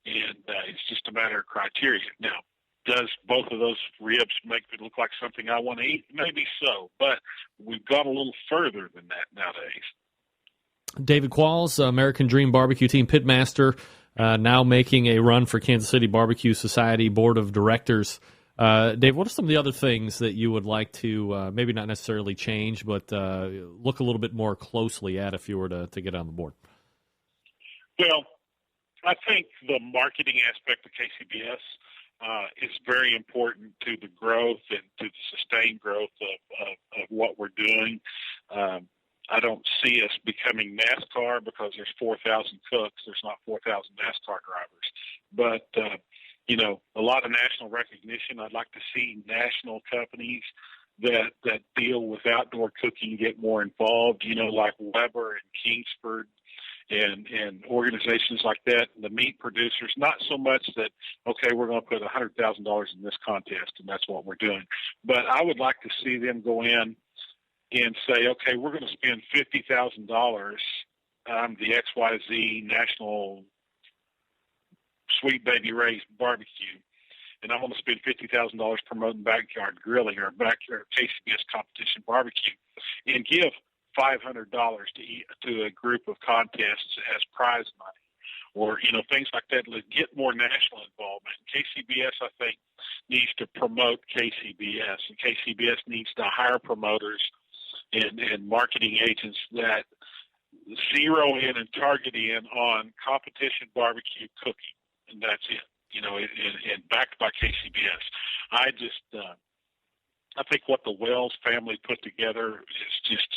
And it's just a matter of criteria. Now, does both of those ribs make it look like something I want to eat? Maybe so, but we've gone a little further than that nowadays. David Qualls, American Dream Barbecue Team Pitmaster, now making a run for Kansas City Barbecue Society Board of Directors. Dave, what are some of the other things that you would like to maybe not necessarily change, but look a little bit more closely at if you were to get on the board? Well, I think the marketing aspect of KCBS is very important to the growth and to the sustained growth of what we're doing. I don't see us becoming NASCAR because there's 4,000 cooks. There's not 4,000 NASCAR drivers. But, a lot of national recognition. I'd like to see national companies that deal with outdoor cooking get more involved, like Weber and Kingsford and organizations like that, the meat producers, not so much that, okay, we're going to put $100,000 in this contest and that's what we're doing. But I would like to see them go in and say, okay, we're going to spend $50,000 on the XYZ National Sweet Baby Ray's barbecue, and I'm going to spend $50,000 promoting backyard grilling or backyard KCBS competition barbecue, and give $500 to a group of contests as prize money, or things like that. Let's get more national involvement. KCBS, I think, needs to promote KCBS, and KCBS needs to hire promoters and marketing agents that zero in and target in on competition barbecue cooking, and that's it. And backed by KCBS. I think what the Wells family put together is just,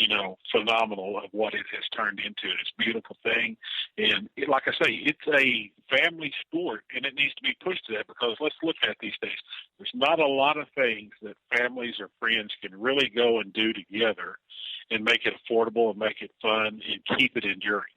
phenomenal of what it has turned into. It's a beautiful thing. And like I say, it's a family sport, and it needs to be pushed to that, because let's look at it these days. There's not a lot of things that families or friends can really go and do together and make it affordable and make it fun and keep it enduring.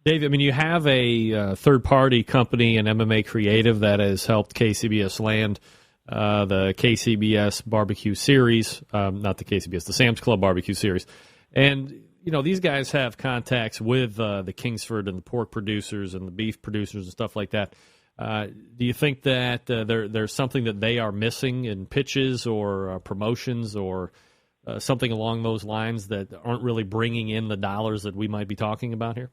Dave, you have a third-party company, an MMA Creative, that has helped KCBS land the KCBS Barbecue Series, not the KCBS, the Sam's Club Barbecue Series. And, these guys have contacts with the Kingsford and the pork producers and the beef producers and stuff like that. Do you think that there's something that they are missing in pitches or promotions or something along those lines that aren't really bringing in the dollars that we might be talking about here?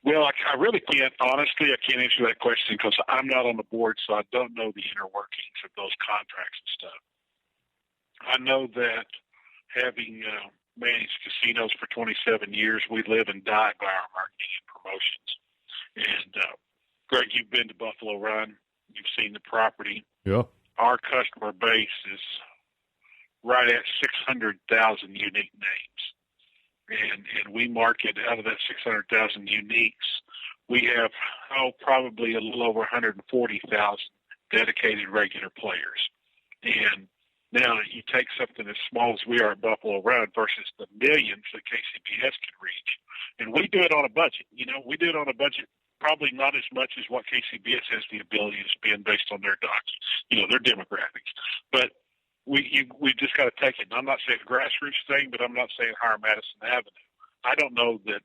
Well, I really can't. Honestly, I can't answer that question because I'm not on the board, so I don't know the inner workings of those contracts and stuff. I know that having managed casinos for 27 years, we live and die by our marketing and promotions. And, Greg, you've been to Buffalo Run. You've seen the property. Yeah. Our customer base is right at 600,000 unique names. And we market out of that 600,000 uniques. We have, probably a little over 140,000 dedicated regular players. And now you take something as small as we are at Buffalo Run versus the millions that KCBS can reach. And we do it on a budget. We do it on a budget, probably not as much as what KCBS has the ability to spend based on their their demographics. But we just got to take it. And I'm not saying a grassroots thing, but I'm not saying hire Madison Avenue. I don't know that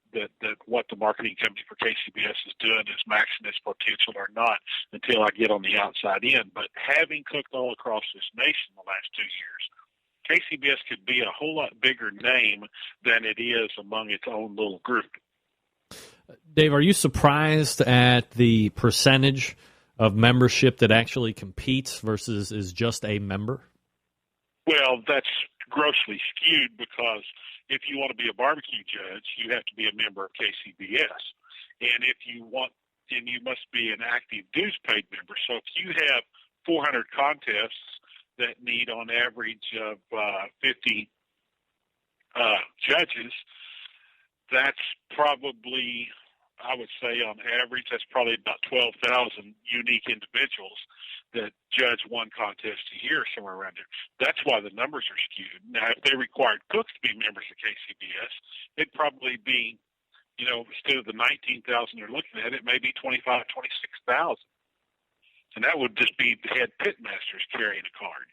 what the marketing company for KCBS is doing is maxing its potential or not until I get on the outside in. But having cooked all across this nation the last 2 years, KCBS could be a whole lot bigger name than it is among its own little group. Dave, are you surprised at the percentage of membership that actually competes versus is just a member? Well, that's grossly skewed because if you want to be a barbecue judge, you have to be a member of KCBS. And if you want, then you must be an active dues paid member. So if you have 400 contests that need on average of 50 judges, that's probably, I would say on average, that's probably about 12,000 unique individuals that judge one contest a year, somewhere around there. That's why the numbers are skewed. Now, if they required cooks to be members of KCBS, it'd probably be, instead of the 19,000 you're looking at, it may be 25,000, 26,000. And that would just be the head pitmasters carrying a card.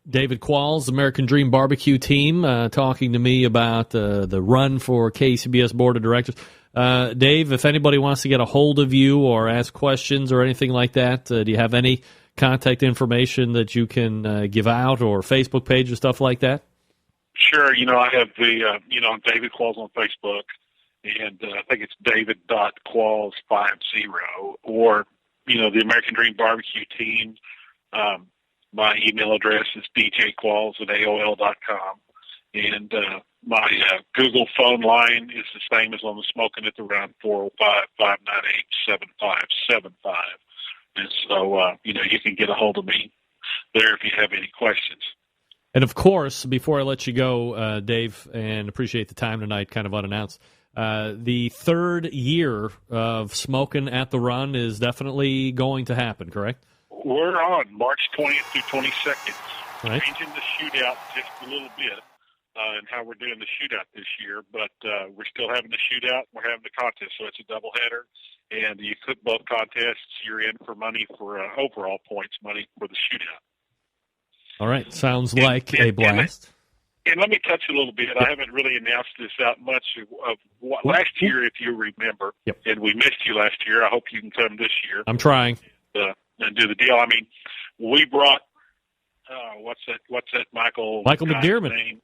David Qualls, American Dream Barbecue Team, talking to me about the run for KCBS Board of Directors. Dave, if anybody wants to get a hold of you or ask questions or anything like that, do you have any contact information that you can give out or Facebook page or stuff like that? Sure. I have the, David Qualls on Facebook, and I think it's david.qualls50, or the American Dream Barbecue team. My email address is djqualls@aol.com. And my Google phone line is the same as on the Smoking at the Run, 405-598-7575. And so, you can get a hold of me there if you have any questions. And, of course, before I let you go, Dave, and appreciate the time tonight, kind of unannounced, the third year of Smoking at the Run is definitely going to happen, correct? We're on March 20th through 22nd. Right. Changing the shootout just a little bit and how we're doing the shootout this year, but we're still having the shootout. We're having the contest, so it's a doubleheader. And you cook both contests, you're in for money for overall points, money for the shootout. All right. Sounds like a blast. And let me touch a little bit. I haven't really announced this out much of what last year, if you remember, and we missed you last year. I hope you can come this year. I'm trying. And do the deal. I mean, we brought what's that Michael McDermott name?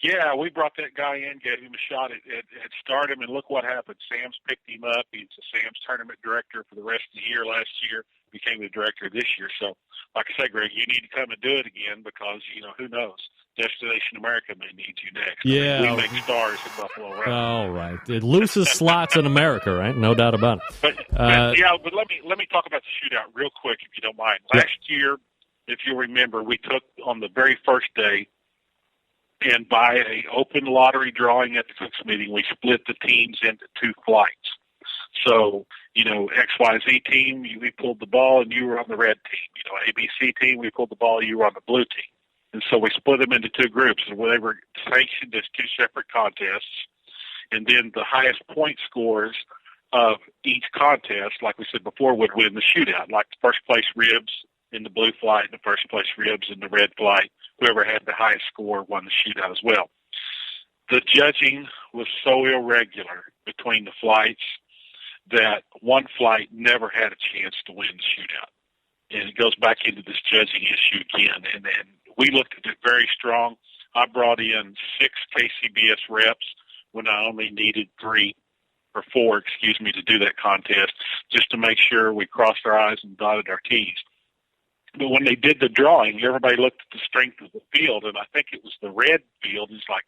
Yeah, we brought that guy in, gave him a shot at stardom, and look what happened. Sam's picked him up. He's the Sam's tournament director for the rest of the year. Last year, became the director this year. So, like I said, Greg, you need to come and do it again because who knows? Destination America may need you next. Yeah, we make stars in Buffalo Road. All right, it loses slots in America, right? No doubt about it. But let me talk about the shootout real quick, if you don't mind. Last year, if you remember, we took on the very first day, and by a open lottery drawing at the Cooks meeting, we split the teams into two flights. So, XYZ team, we pulled the ball and you were on the red team. ABC team, we pulled the ball, you were on the blue team. And so we split them into two groups, and they were sanctioned as two separate contests. And then the highest point scores of each contest, like we said before, would win the shootout. Like the first place ribs in the blue flight and the first place ribs in the red flight. Whoever had the highest score won the shootout as well. The judging was so irregular between the flights that one flight never had a chance to win the shootout. And it goes back into this judging issue again. And we looked at it very strong. I brought in 6 KCBS reps when I only needed 4 to do that contest, just to make sure we crossed our I's and dotted our T's. But when they did the drawing, everybody looked at the strength of the field, and I think it was the red field. It's like,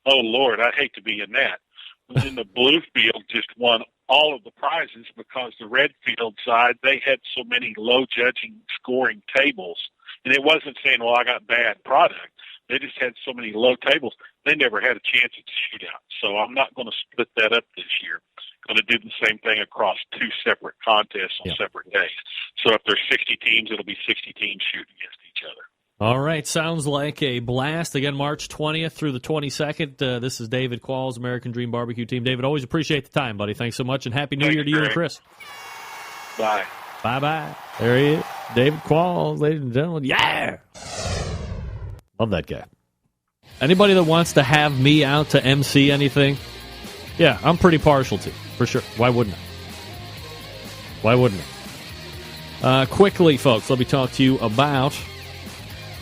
oh, Lord, I'd hate to be in that. But then the blue field just won all of the prizes because the red field side, they had so many low judging scoring tables. And it wasn't saying, well, I got bad product. They just had so many low tables. They never had a chance at the shootout. So I'm not going to split that up this year. Going to do the same thing across 2 separate contests on separate days. So if there's 60 teams, it'll be 60 teams shooting against each other. All right. Sounds like a blast. Again, March 20th through the 22nd. This is David Qualls, American Dream Barbecue Team. David, always appreciate the time, buddy. Thanks so much, and Happy New Year to you and Chris. Bye. Bye-bye. There he is. David Qualls, ladies and gentlemen. Yeah! Love that guy. Anybody that wants to have me out to MC anything, yeah, I'm pretty partial to, for sure. Why wouldn't I? Quickly, folks, let me talk to you about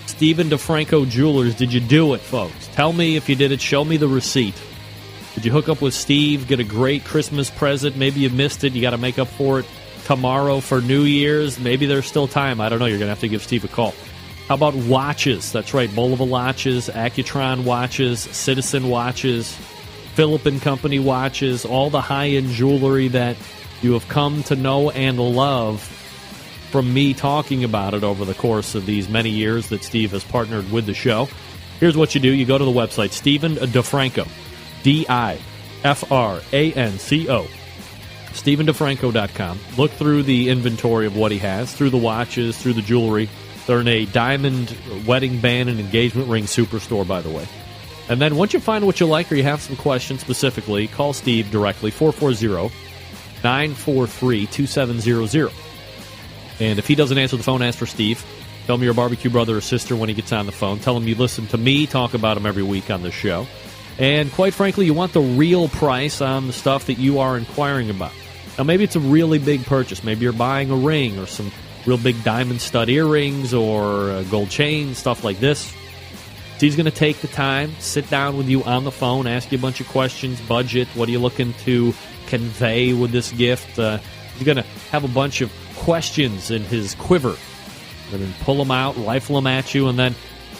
Stephen DeFranco Jewelers. Did you do it, folks? Tell me if you did it. Show me the receipt. Did you hook up with Steve, get a great Christmas present? Maybe you missed it. You got to make up for it tomorrow for New Year's. Maybe there's still time. I don't know. You're going to have to give Steve a call. How about watches? That's right, Bolivar watches, Accutron watches, Citizen watches, Philip & Company watches, all the high-end jewelry that you have come to know and love from me talking about it over the course of these many years that Steve has partnered with the show. Here's what you do. You go to the website, Stephen DeFranco, DIFRANCO, StephenDeFranco.com. Look through the inventory of what he has, through the watches, through the jewelry. They're in a diamond wedding band and engagement ring superstore, by the way. And then once you find what you like or you have some questions specifically, call Steve directly, 440-943-2700. And if he doesn't answer the phone, ask for Steve. Tell him you're a barbecue brother or sister when he gets on the phone. Tell him you listen to me talk about him every week on the show. And quite frankly, you want the real price on the stuff that you are inquiring about. Now, maybe it's a really big purchase. Maybe you're buying a ring or some real big diamond stud earrings or a gold chain, stuff like this. He's going to take the time, sit down with you on the phone, ask you a bunch of questions, budget, what are you looking to convey with this gift? He's going to have a bunch of questions in his quiver and then pull them out, rifle them at you, and then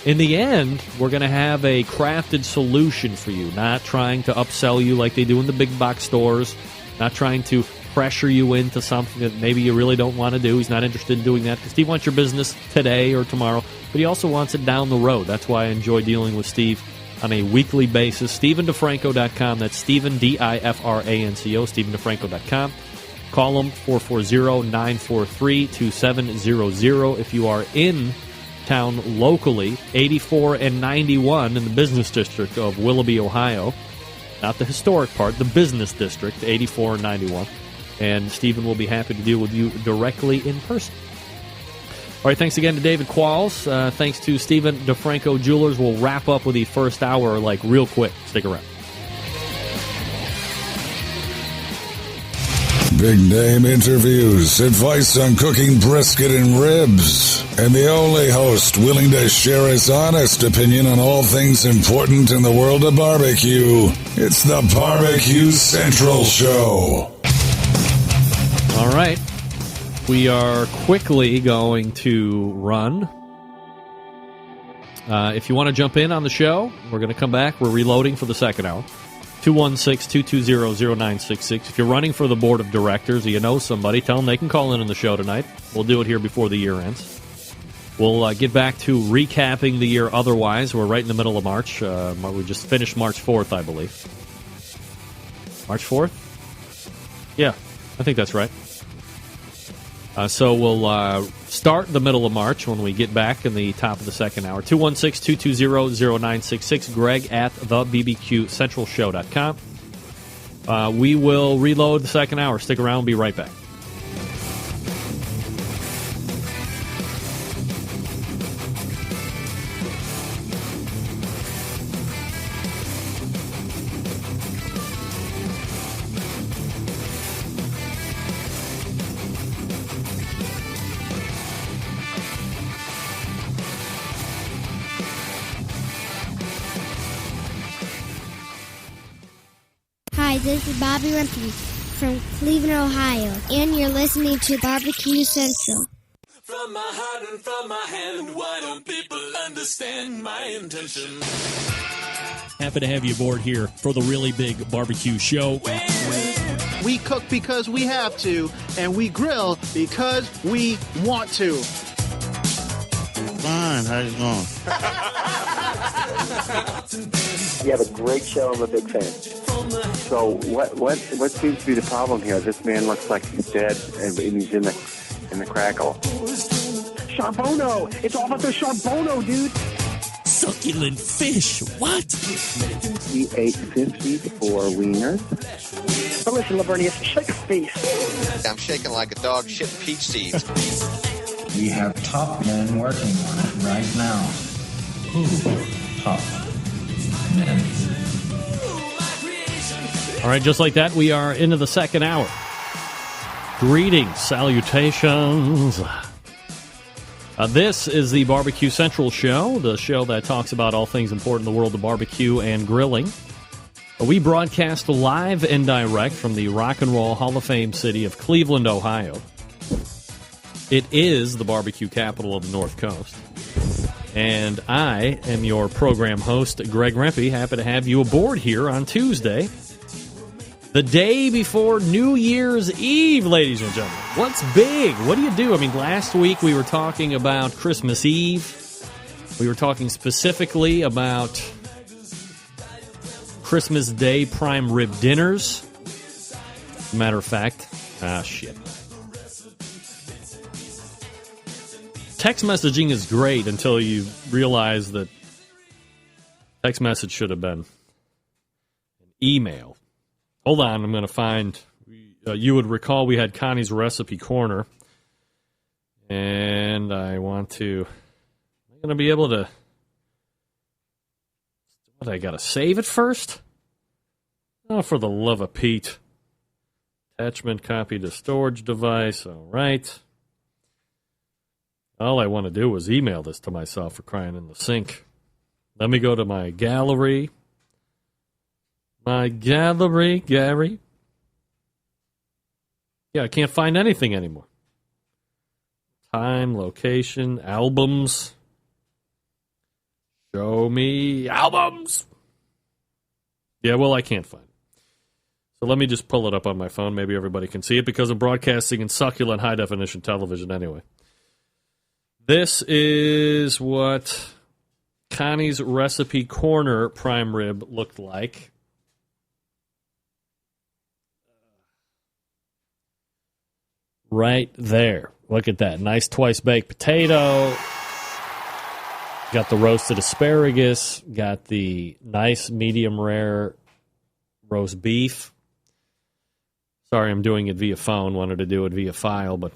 in the end, we're going to have a crafted solution for you, not trying to upsell you like they do in the big box stores, not trying to pressure you into something that maybe you really don't want to do. He's not interested in doing that because Steve wants your business today or tomorrow, but he also wants it down the road. That's why I enjoy dealing with Steve on a weekly basis. StephenDeFranco.com. That's Stephen, DIFRANCO, StephenDeFranco.com. Call him 440-943-2700 if you are in town locally, 84 and 91 in the business district of Willoughby, Ohio. Not the historic part, the business district, 84 and 91. And Stephen will be happy to deal with you directly in person. All right, thanks again to David Qualls. Thanks to Stephen DeFranco Jewelers. We'll wrap up with the first hour, real quick. Stick around. Big name interviews, advice on cooking brisket and ribs, and the only host willing to share his honest opinion on all things important in the world of barbecue. It's the Barbecue Central Show. All right. We are quickly going to run. If you want to jump in on the show, we're going to come back. We're reloading for the second hour. 216-220-0966. If you're running for the board of directors or you know somebody, tell them they can call in on the show tonight. We'll do it here before the year ends. We'll get back to recapping the year otherwise. We're right in the middle of March. We just finished March 4th, I believe. March 4th? Yeah, I think that's right. So we'll start the middle of March when we get back in the top of the second hour. 216-220-0966. Greg at thebbqcentralshow.com. We will reload the second hour. Stick around. We'll be right back. Hi, this is Bobby Rempe from Cleveland, Ohio, and you're listening to Barbecue Central. From my heart and from my hand, why don't people understand my intention? Happy to have you aboard here for the really big barbecue show. We cook because we have to, and we grill because we want to. Fine, how you doing? You have a great show. I'm a big fan. So what seems to be the problem here? This man looks like he's dead, and he's in the crackle. Charbono! It's all about the charbono, dude! Succulent fish, what? He ate 54 wieners. But listen, Lavernius, shake a face. I'm shaking like a dog shitting peach seeds. We have top men working on it right now. Ooh, top men. All right, just like that, we are into the second hour. Greetings, salutations. This is the Barbecue Central Show, the show that talks about all things important in the world of barbecue and grilling. We broadcast live and direct from the Rock and Roll Hall of Fame city of Cleveland, Ohio. It is the barbecue capital of the North Coast. And I am your program host, Greg Rempe. Happy to have you aboard here on Tuesday, the day before New Year's Eve, ladies and gentlemen. What's big? What do you do? I mean, last week we were talking about Christmas Eve. We were talking specifically about Christmas Day prime rib dinners. Matter of fact, shit. Text messaging is great until you realize that text message should have been an email. Hold on, I'm going to find... you would recall we had Connie's Recipe Corner. And I want to... I'm going to be able to... What, I got to save it first? Oh, for the love of Pete. Attachment copy to storage device. All right. All I want to do is email this to myself, for crying in the sink. Let me go to my gallery. My gallery, Gary. Yeah, I can't find anything anymore. Time, location, albums. Show me albums. Yeah, well, I can't find it. So let me just pull it up on my phone. Maybe everybody can see it because I'm broadcasting in succulent high-definition television anyway. This is what Connie's Recipe Corner prime rib looked like. Right there. Look at that. Nice twice-baked potato. Got the roasted asparagus. Got the nice medium-rare roast beef. Sorry, I'm doing it via phone. Wanted to do it via file, but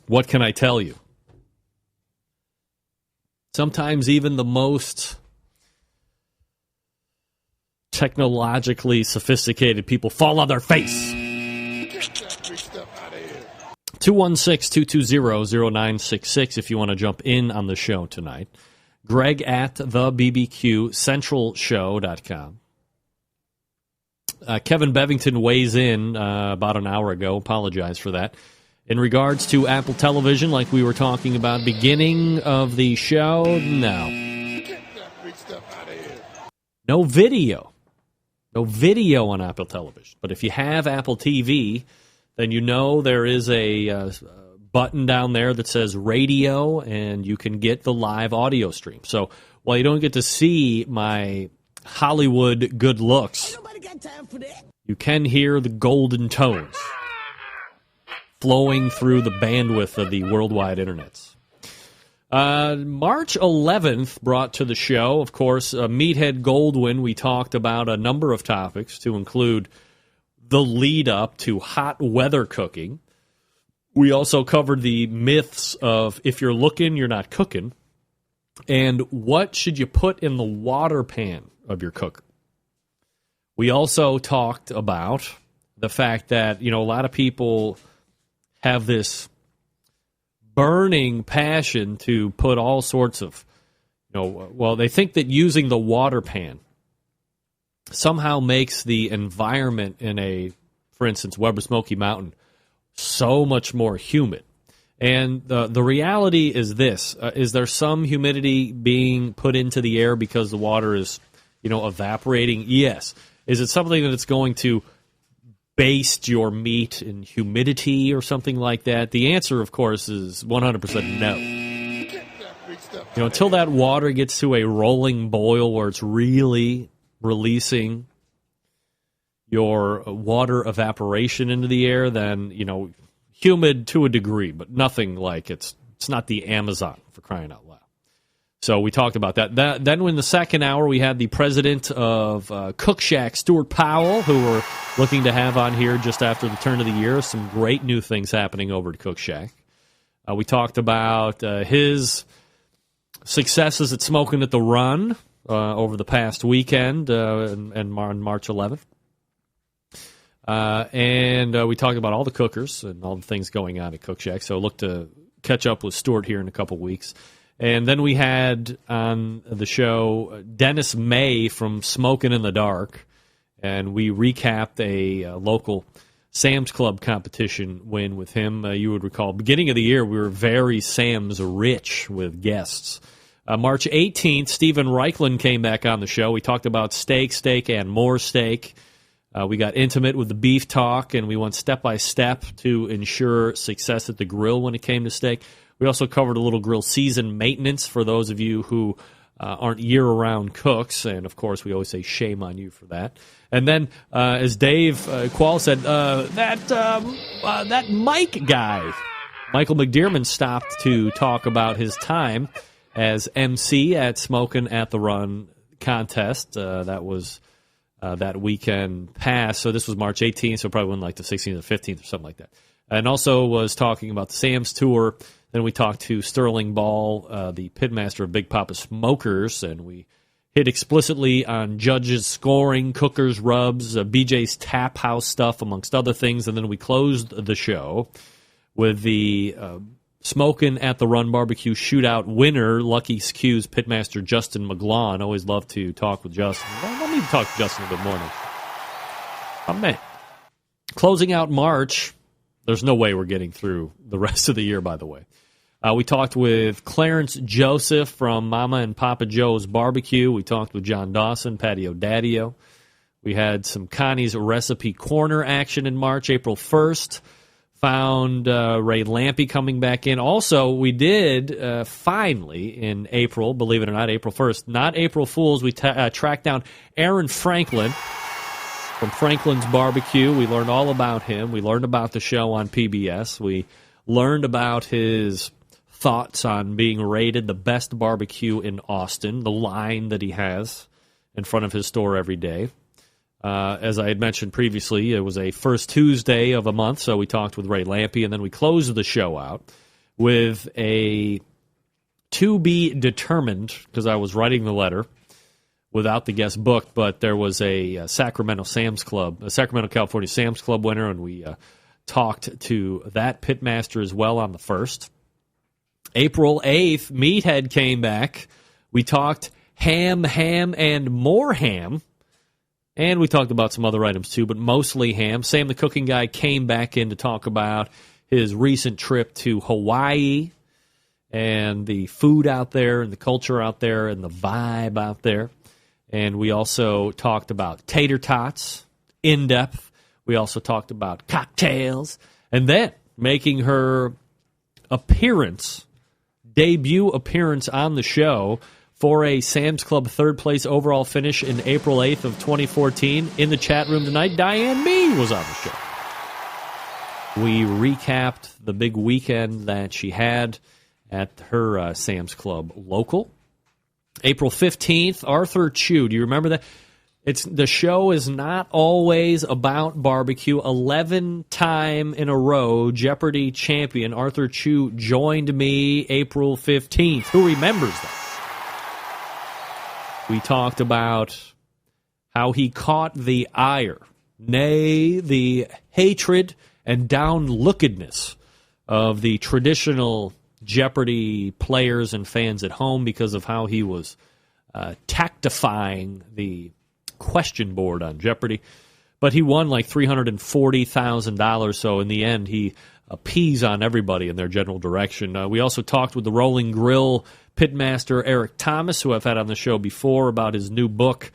what can I tell you? Sometimes even the most technologically sophisticated people fall on their face. 216-220-0966 if you want to jump in on the show tonight. Greg at thebbqcentralshow.com. Kevin Bevington weighs in about an hour ago. Apologize for that. In regards to Apple Television, like we were talking about beginning of the show, no. No video. No video on Apple Television. But if you have Apple TV, then you know there is a button down there that says radio, and you can get the live audio stream. So while you don't get to see my Hollywood good looks, you can hear the golden tones flowing through the bandwidth of the worldwide internets. March 11th brought to the show, of course, Meathead Goldwyn. We talked about a number of topics to include the lead up to hot weather cooking. We also covered the myths of if you're looking, you're not cooking, and what should you put in the water pan of your cooker. We also talked about the fact that, a lot of people have this burning passion to put all sorts of, they think that using the water pan somehow makes the environment in for instance, Weber Smoky Mountain so much more humid. And the reality is this. Is there some humidity being put into the air because the water is, evaporating? Yes. Is it something that it's going to baste your meat in humidity or something like that? The answer, of course, is 100% no. Until that water gets to a rolling boil where it's really releasing your water evaporation into the air, then, humid to a degree, but nothing like it's not the Amazon, for crying out loud. So we talked about that. Then in the second hour, we had the president of Cook Shack, Stuart Powell, who we're looking to have on here just after the turn of the year. Some great new things happening over at Cook Shack. We talked about his successes at Smoking at the Run over the past weekend and on March 11th. And we talked about all the cookers and all the things going on at Cook Shack. So look to catch up with Stuart here in a couple weeks. And then we had on the show Dennis May from Smokin' in the Dark, and we recapped a local Sam's Club competition win with him. You would recall, beginning of the year, we were very Sam's rich with guests. March 18th, Stephen Reichlin came back on the show. We talked about steak, and more steak. We got intimate with the beef talk, and we went step by step to ensure success at the grill when it came to steak. We also covered a little grill season maintenance for those of you who aren't year-round cooks, and of course we always say shame on you for that. And then, as Dave Quall said, that Mike guy, Michael McDearman, stopped to talk about his time as MC at Smokin' at the Run contest. That was that weekend past. So this was March 18th, so probably went like the 16th or 15th or something like that. And also was talking about the Sam's Tour. Then we talked to Sterling Ball, the pitmaster of Big Papa Smokers, and we hit explicitly on judges scoring, cookers, rubs, BJ's Tap House stuff, amongst other things. And then we closed the show with the Smokin' at the Run Barbecue Shootout winner, Lucky Q's pitmaster Justin McGlawn. Always love to talk with Justin. Well, let me talk to Justin a bit more now. Oh, man. Closing out March, there's no way we're getting through the rest of the year, by the way. We talked with Clarence Joseph from Mama and Papa Joe's Barbecue. We talked with John Dawson, Patio Daddio. We had some Connie's Recipe Corner action in March, April 1st. Found Ray Lampe coming back in. Also, we did finally in April, believe it or not, April 1st, not April Fools, we tracked down Aaron Franklin from Franklin's Barbecue. We learned all about him. We learned about the show on PBS. We learned about his thoughts on being rated the best barbecue in Austin, the line that he has in front of his store every day. As I had mentioned previously, it was a first Tuesday of a month, so we talked with Ray Lampe, and then we closed the show out with a to be determined, because I was writing the letter without the guest booked, but there was a Sacramento, California Sam's Club winner, and we talked to that pitmaster as well on the 1st. April 8th, Meathead came back. We talked ham, and more ham. And we talked about some other items too, but mostly ham. Sam the Cooking Guy came back in to talk about his recent trip to Hawaii and the food out there and the culture out there and the vibe out there. And we also talked about tater tots in depth. We also talked about cocktails. And then making her debut appearance on the show for a Sam's Club third-place overall finish in April 8th of 2014. In the chat room tonight, Diane Mee was on the show. We recapped the big weekend that she had at her Sam's Club local. April 15th, Arthur Chu. Do you remember that? The show is not always about barbecue. 11-time in a row Jeopardy champion Arthur Chu joined me April 15th. Who remembers that? We talked about how he caught the ire, nay, the hatred and downlookedness of the traditional Jeopardy players and fans at home because of how he was tactifying the question board on Jeopardy. But he won like $340,000, so in the end he appeased on everybody in their general direction. We also talked with the Rolling Grill pitmaster Eric Thomas, who I've had on the show before, about his new book.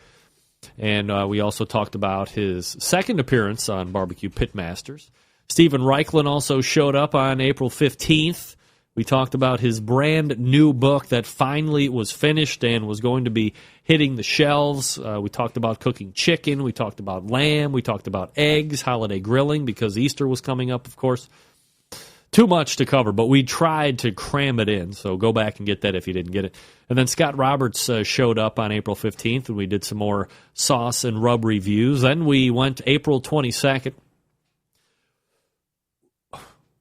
And we also talked about his second appearance on Barbecue Pitmasters. Stephen Reichlin also showed up on April 15th. We talked about his brand new book that finally was finished and was going to be hitting the shelves. We talked about cooking chicken. We talked about lamb. We talked about eggs, holiday grilling, because Easter was coming up, of course. Too much to cover, but we tried to cram it in, so go back and get that if you didn't get it. And then Scott Roberts showed up on April 15th, and we did some more sauce and rub reviews. Then we went April 22nd.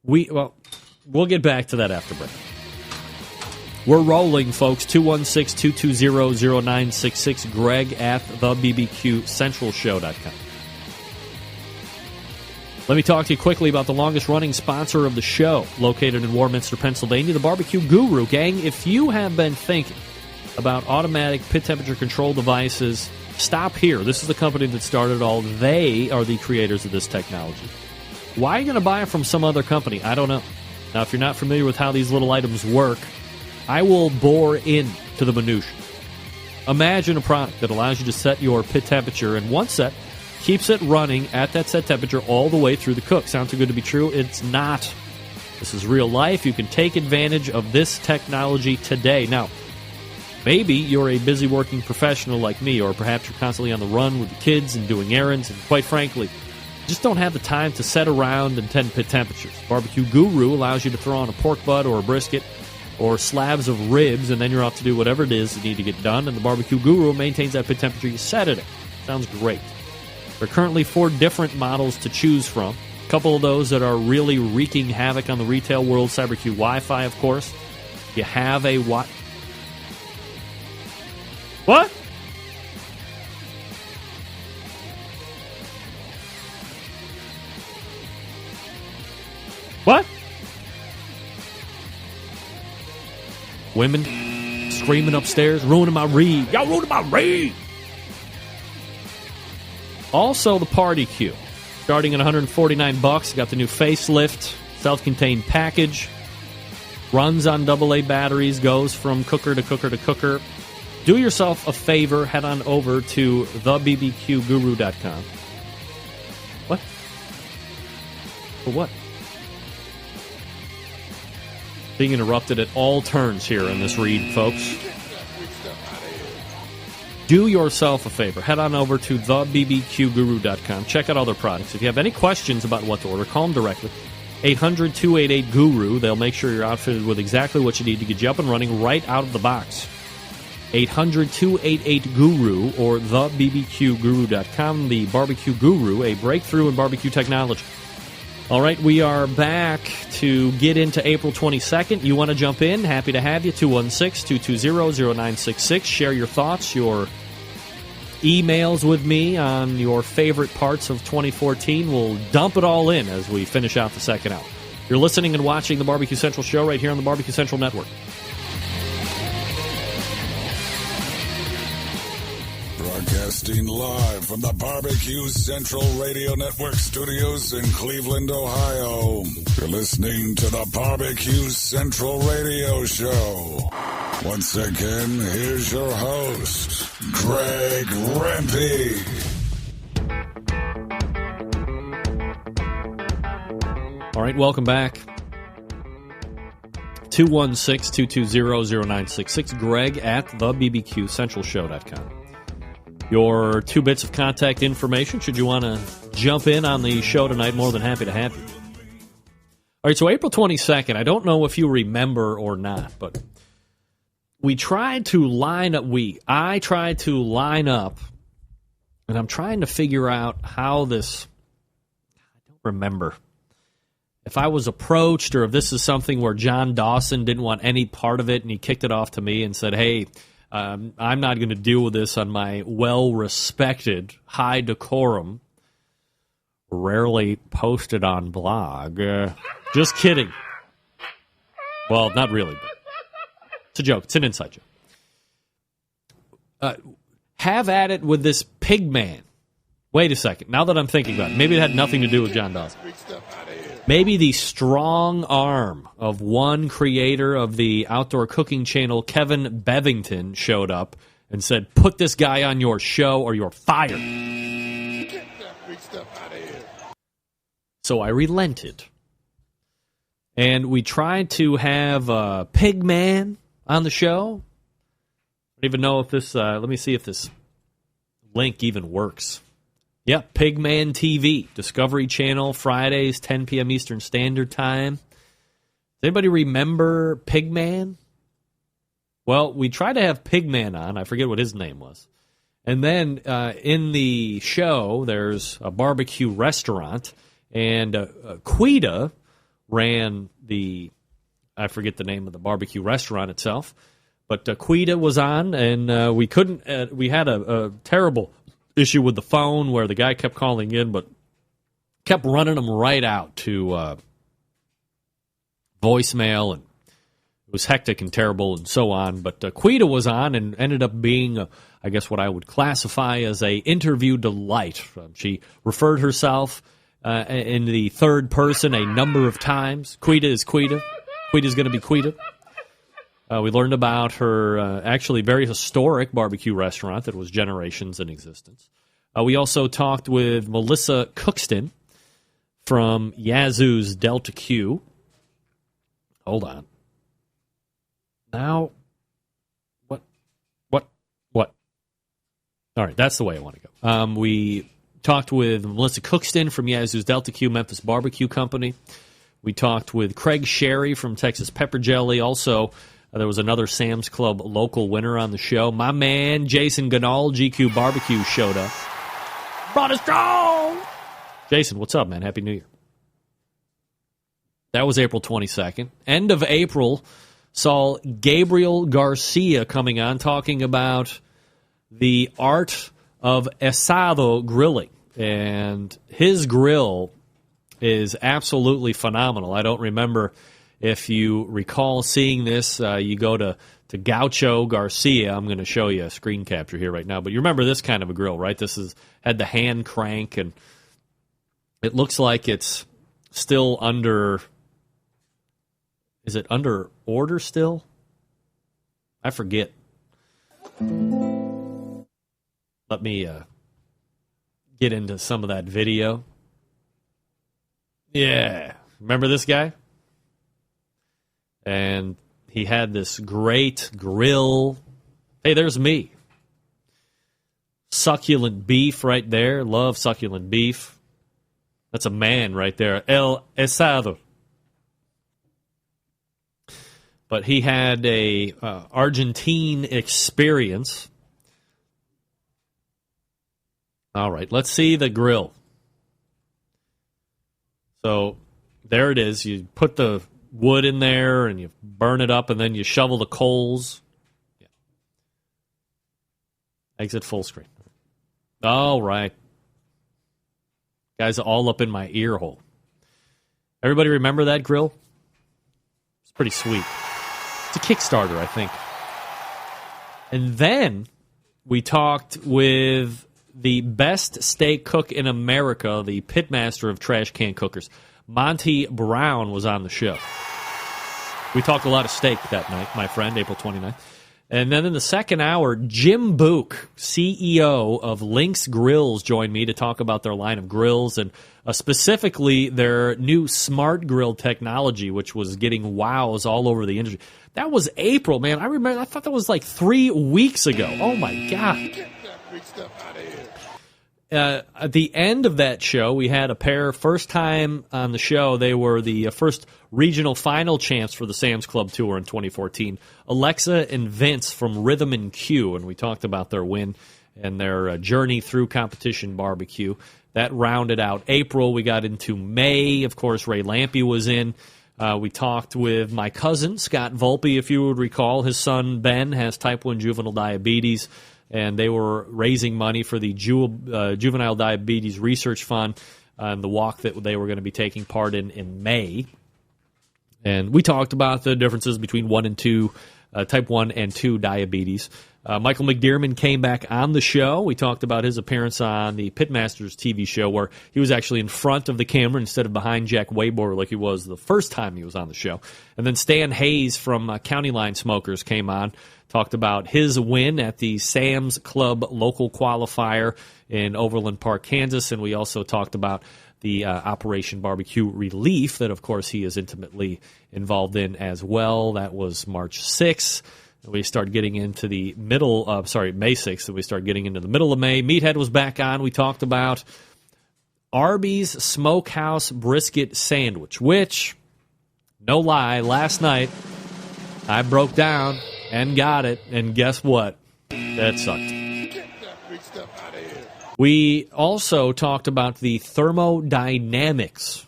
We'll get back to that after break. We're rolling, folks. 216-220-0966. Greg at thebbqcentralshow.com. Let me talk to you quickly about the longest-running sponsor of the show, located in Warminster, Pennsylvania, the Barbecue Guru. Gang, if you have been thinking about automatic pit temperature control devices, stop here. This is the company that started it all. They are the creators of this technology. Why are you going to buy it from some other company? I don't know. Now, if you're not familiar with how these little items work, I will bore into the minutiae. Imagine a product that allows you to set your pit temperature in one set, keeps it running at that set temperature all the way through the cook. Sounds too good to be true? It's not. This is real life. You can take advantage of this technology today. Now, maybe you're a busy working professional like me, or perhaps you're constantly on the run with the kids and doing errands, and quite frankly, just don't have the time to set around and tend pit temperatures. Barbecue Guru allows you to throw on a pork butt or a brisket or slabs of ribs, and then you're off to do whatever it is you need to get done, and the Barbecue Guru maintains that pit temperature you set it at. Sounds great. There are currently 4 different models to choose from. A couple of those that are really wreaking havoc on the retail world. CyberQ Wi-Fi, of course. You have a what? What? What? Women screaming upstairs, ruining my read. Y'all ruining my read. Also, the Party Queue. Starting at $149, got the new facelift, self-contained package. Runs on AA batteries, goes from cooker to cooker to cooker. Do yourself a favor, head on over to thebbqguru.com. What? For what? Being interrupted at all turns here in this read, folks. Do yourself a favor. Head on over to thebbqguru.com. Check out other products. If you have any questions about what to order, call them directly. 800-288-GURU. They'll make sure you're outfitted with exactly what you need to get you up and running right out of the box. 800-288-GURU or thebbqguru.com. The Barbecue Guru, a breakthrough in barbecue technology. All right, we are back to get into April 22nd. You want to jump in? Happy to have you. 216-220-0966. Share your thoughts, your emails with me on your favorite parts of 2014. We'll dump it all in as we finish out the second hour. You're listening and watching the Barbecue Central show right here on the Barbecue Central Network. Broadcasting live from the Barbecue Central Radio Network studios in Cleveland, Ohio. You're listening to the Barbecue Central Radio Show. Once again, here's your host, Greg Rempe. All right, welcome back. 216-220-0966. Greg at thebbqcentralshow.com. Your 2 bits of contact information, should you want to jump in on the show tonight, more than happy to have you. All right, so April 22nd, I don't know if you remember or not, but I tried to line up, and I'm trying to figure out how this, I don't remember, if I was approached or if this is something where John Dawson didn't want any part of it and he kicked it off to me and said, hey, I'm not going to deal with this on my well-respected, high-decorum, rarely posted on blog. Just kidding. Well, not really, but it's a joke. It's an inside joke. Have at it with this pig man. Wait a second. Now that I'm thinking about it, maybe it had nothing to do with John Dawson. Maybe the strong arm of one creator of the outdoor cooking channel, Kevin Bevington, showed up and said, put this guy on your show or you're fired. Get that big stuff out of here. So I relented. And we tried to have Pigman on the show. I don't even know if this, let me see if this link even works. Yeah, Pigman TV, Discovery Channel, Fridays, 10 p.m. Eastern Standard Time. Does anybody remember Pigman? Well, we tried to have Pigman on. I forget what his name was. And then in the show, there's a barbecue restaurant, and Quita ran the, I forget the name of the barbecue restaurant itself, but Quita was on, and we couldn't, we had a terrible issue with the phone where the guy kept calling in, but kept running them right out to voicemail, and it was hectic and terrible and so on. But Quita was on and ended up being, I guess, what I would classify as a interview delight. She referred herself in the third person a number of times. Quita is Quita. Quita's going to be Quita. We learned about her actually very historic barbecue restaurant that was generations in existence. We also talked with Melissa Cookston from Yazoo's Delta Q. Hold on. Now, what? All right, that's the way I want to go. We talked with Melissa Cookston from Yazoo's Delta Q Memphis Barbecue Company. We talked with Craig Sherry from Texas Pepper Jelly. Also, there was another Sam's Club local winner on the show. My man, Jason Ganal, GQ Barbecue, showed up. Brought us strong! Jason, what's up, man? Happy New Year. That was April 22nd. End of April saw Gabriel Garcia coming on talking about the art of asado grilling. And his grill is absolutely phenomenal. I don't remember if you recall seeing this. You go to Gaucho Garcia. I'm going to show you a screen capture here right now. But you remember this kind of a grill, right? This had the hand crank, and It looks like it's still under... Is it under order still? I forget. Let me get into some of that video. Yeah. Remember this guy? And he had this great grill. Hey, there's me. Succulent beef right there. Love succulent beef. That's a man right there. El Asado. But he had a Argentine experience. All right, let's see the grill. So there it is. You put the wood in there and you burn it up and then you shovel the coals. Yeah. Exit full screen. All right. Guys all up in my ear hole. Everybody remember that grill? It's pretty sweet. It's a Kickstarter, I think. And then we talked with the best steak cook in America, the pitmaster of trash can cookers. Monty Brown was on the show. We talked a lot of steak that night, my friend, April 29th. And then in the second hour, Jim Book, CEO of Lynx Grills, joined me to talk about their line of grills and specifically their new smart grill technology, which was getting wows all over the industry. That was April, man. I remember. I thought that was like 3 weeks ago. Oh, my God. Get that big stuff out of here. At the end of that show, we had a pair, first time on the show, they were the first regional final champs for the Sam's Club Tour in 2014. Alexa and Vince from Rhythm and Q, and we talked about their win and their journey through competition barbecue. That rounded out April. We got into May. Of course, Ray Lampe was in. We talked with my cousin, Scott Volpe, if you would recall. His son, Ben, has type 1 juvenile diabetes, and they were raising money for the Juvenile Diabetes Research Fund and the walk that they were going to be taking part in May. And we talked about the differences between type 1 and 2 diabetes. Michael McDearman came back on the show. We talked about his appearance on the Pitmasters TV show where he was actually in front of the camera instead of behind Jack Waybor like he was the first time he was on the show. And then Stan Hayes from County Line Smokers came on, talked about his win at the Sam's Club local qualifier in Overland Park, Kansas. And we also talked about the Operation Barbecue Relief that, of course, he is intimately involved in as well. That was March 6th. We start getting into the May 6th, and we start getting into the middle of May. Meathead was back on. We talked about Arby's Smokehouse Brisket Sandwich, which, no lie, last night I broke down and got it, and guess what? That sucked. Get that big stuff out of here. We also talked about the thermodynamics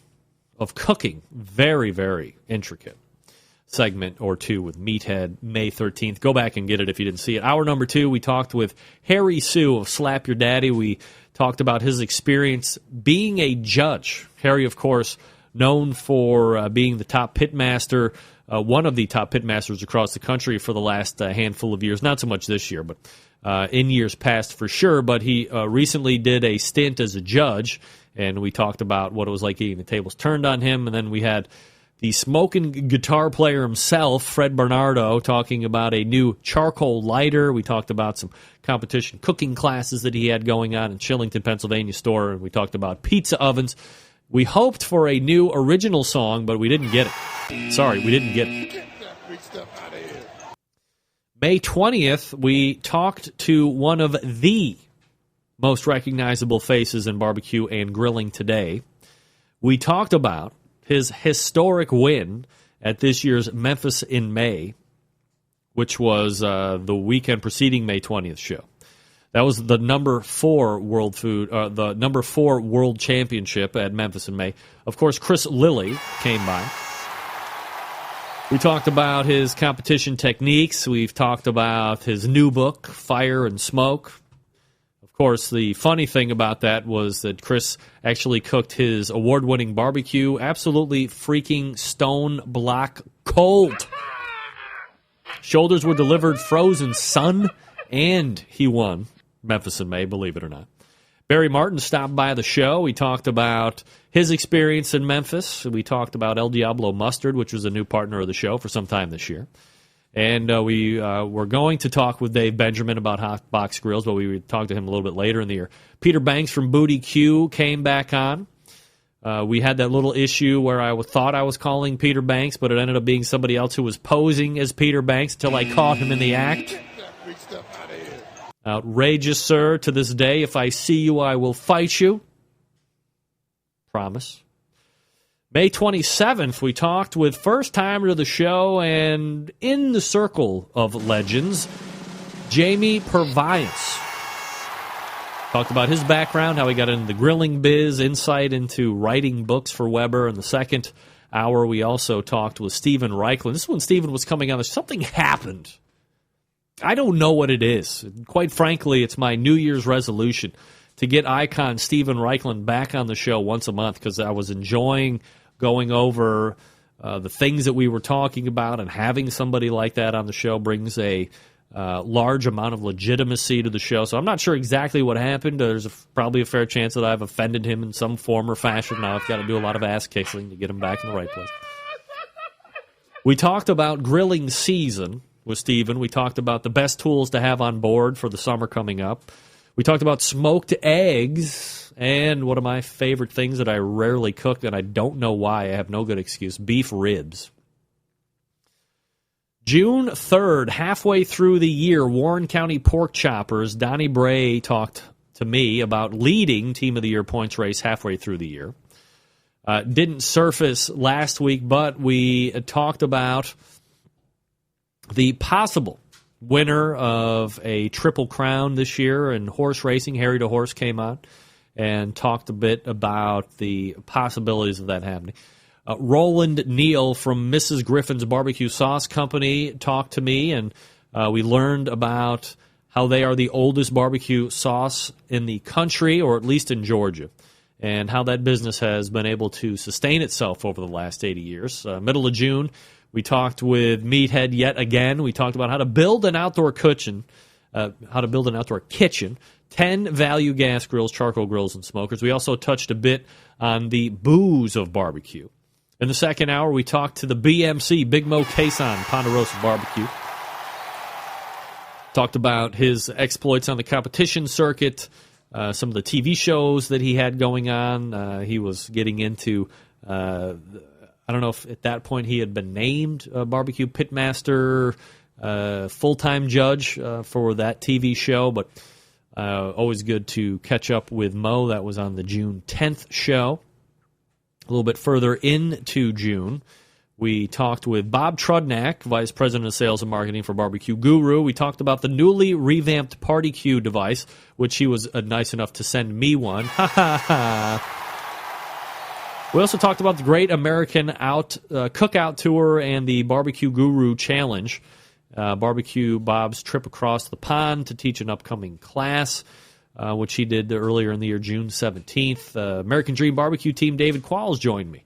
of cooking. Very, very intricate segment or two with Meathead, May 13th. Go back and get it if you didn't see it. Hour number 2, we talked with Harry Sue of Slap Your Daddy. We talked about his experience being a judge. Harry, of course, known for being the top pitmaster, one of the top pitmasters across the country for the last handful of years. Not so much this year, but in years past for sure. But he recently did a stint as a judge, and we talked about what it was like getting the tables turned on him. And then we had the smoking guitar player himself, Fred Bernardo, talking about a new charcoal lighter. We talked about some competition cooking classes that he had going on in Shillington, Pennsylvania store, and we talked about pizza ovens. We hoped for a new original song, but we didn't get it. Sorry, we didn't get it. Get that big stuff out of here. May 20th, we talked to one of the most recognizable faces in barbecue and grilling today. We talked about his historic win at this year's Memphis in May, which was the weekend preceding May 20th show. That was the number 4 world championship at Memphis in May. Of course, Chris Lilly came by. We talked about his competition techniques. We've talked about his new book, Fire and Smoke. Of course, the funny thing about that was that Chris actually cooked his award-winning barbecue absolutely freaking stone block cold. Shoulders were delivered frozen, son, and he won Memphis in May, believe it or not. Barry Martin stopped by the show. We talked about his experience in Memphis. We talked about El Diablo Mustard, which was a new partner of the show for some time this year. And we were going to talk with Dave Benjamin about hot box grills, but we would talk to him a little bit later in the year. Peter Banks from Booty Q came back on. We had that little issue where I thought I was calling Peter Banks, but it ended up being somebody else who was posing as Peter Banks until I caught him in the act. Outrageous, sir. To this day, if I see you, I will fight you. Promise. May 27th, we talked with first-timer to the show and in the circle of legends, Jamie Purviance. Talked about his background, how he got into the grilling biz, insight into writing books for Weber. In the second hour, we also talked with Stephen Reichlin. This is when Stephen was coming on. Something happened. I don't know what it is. Quite frankly, it's my New Year's resolution to get icon Stephen Reichlin back on the show once a month because I was enjoying going over the things that we were talking about, and having somebody like that on the show brings a large amount of legitimacy to the show. So I'm not sure exactly what happened. There's probably a fair chance that I've offended him in some form or fashion. Now I've got to do a lot of ass-kicking to get him back in the right place. We talked about grilling season with Steven. We talked about the best tools to have on board for the summer coming up. We talked about smoked eggs and one of my favorite things that I rarely cook, and I don't know why. I have no good excuse. Beef ribs. June 3rd, halfway through the year, Warren County Pork Choppers, Donnie Bray talked to me about leading Team of the Year points race halfway through the year. Didn't surface last week, but we talked about the possible winner of a Triple Crown this year in horse racing. Harry the Horse came on and talked a bit about the possibilities of that happening. Roland Neal from Mrs. Griffin's Barbecue Sauce Company talked to me, and we learned about how they are the oldest barbecue sauce in the country, or at least in Georgia, and how that business has been able to sustain itself over the last 80 years. Middle of June, we talked with Meathead yet again. We talked about how to build an outdoor kitchen, 10 value gas grills, charcoal grills, and smokers. We also touched a bit on the booze of barbecue. In the second hour, we talked to the BMC, Big Mo Cason, Ponderosa Barbecue. Talked about his exploits on the competition circuit, some of the TV shows that he had going on. He was getting into, I don't know if at that point he had been named Barbecue Pitmaster, full-time judge for that TV show, but always good to catch up with Mo. That was on the June 10th show. A little bit further into June, we talked with Bob Trudnak, Vice President of Sales and Marketing for Barbecue Guru. We talked about the newly revamped Party Cue device, which he was nice enough to send me one. We also talked about the Great American Cookout Tour and the Barbecue Guru Challenge. Barbecue Bob's trip across the pond to teach an upcoming class, which he did earlier in the year, June 17th. American Dream Barbecue team David Qualls joined me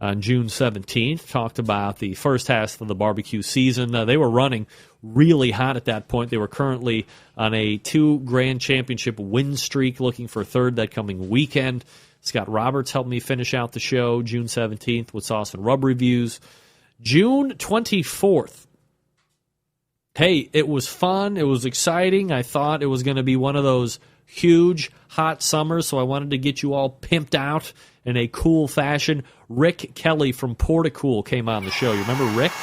on June 17th. Talked about the first half of the barbecue season. They were running really hot at that point. They were currently on a 2 Grand Championship win streak, looking for a third that coming weekend. Scott Roberts helped me finish out the show June 17th with Sauce and Rub reviews. June 24th. Hey, it was fun. It was exciting. I thought it was going to be one of those huge, hot summers, so I wanted to get you all pimped out in a cool fashion. Rick Kelly from Porticool came on the show. You remember Rick?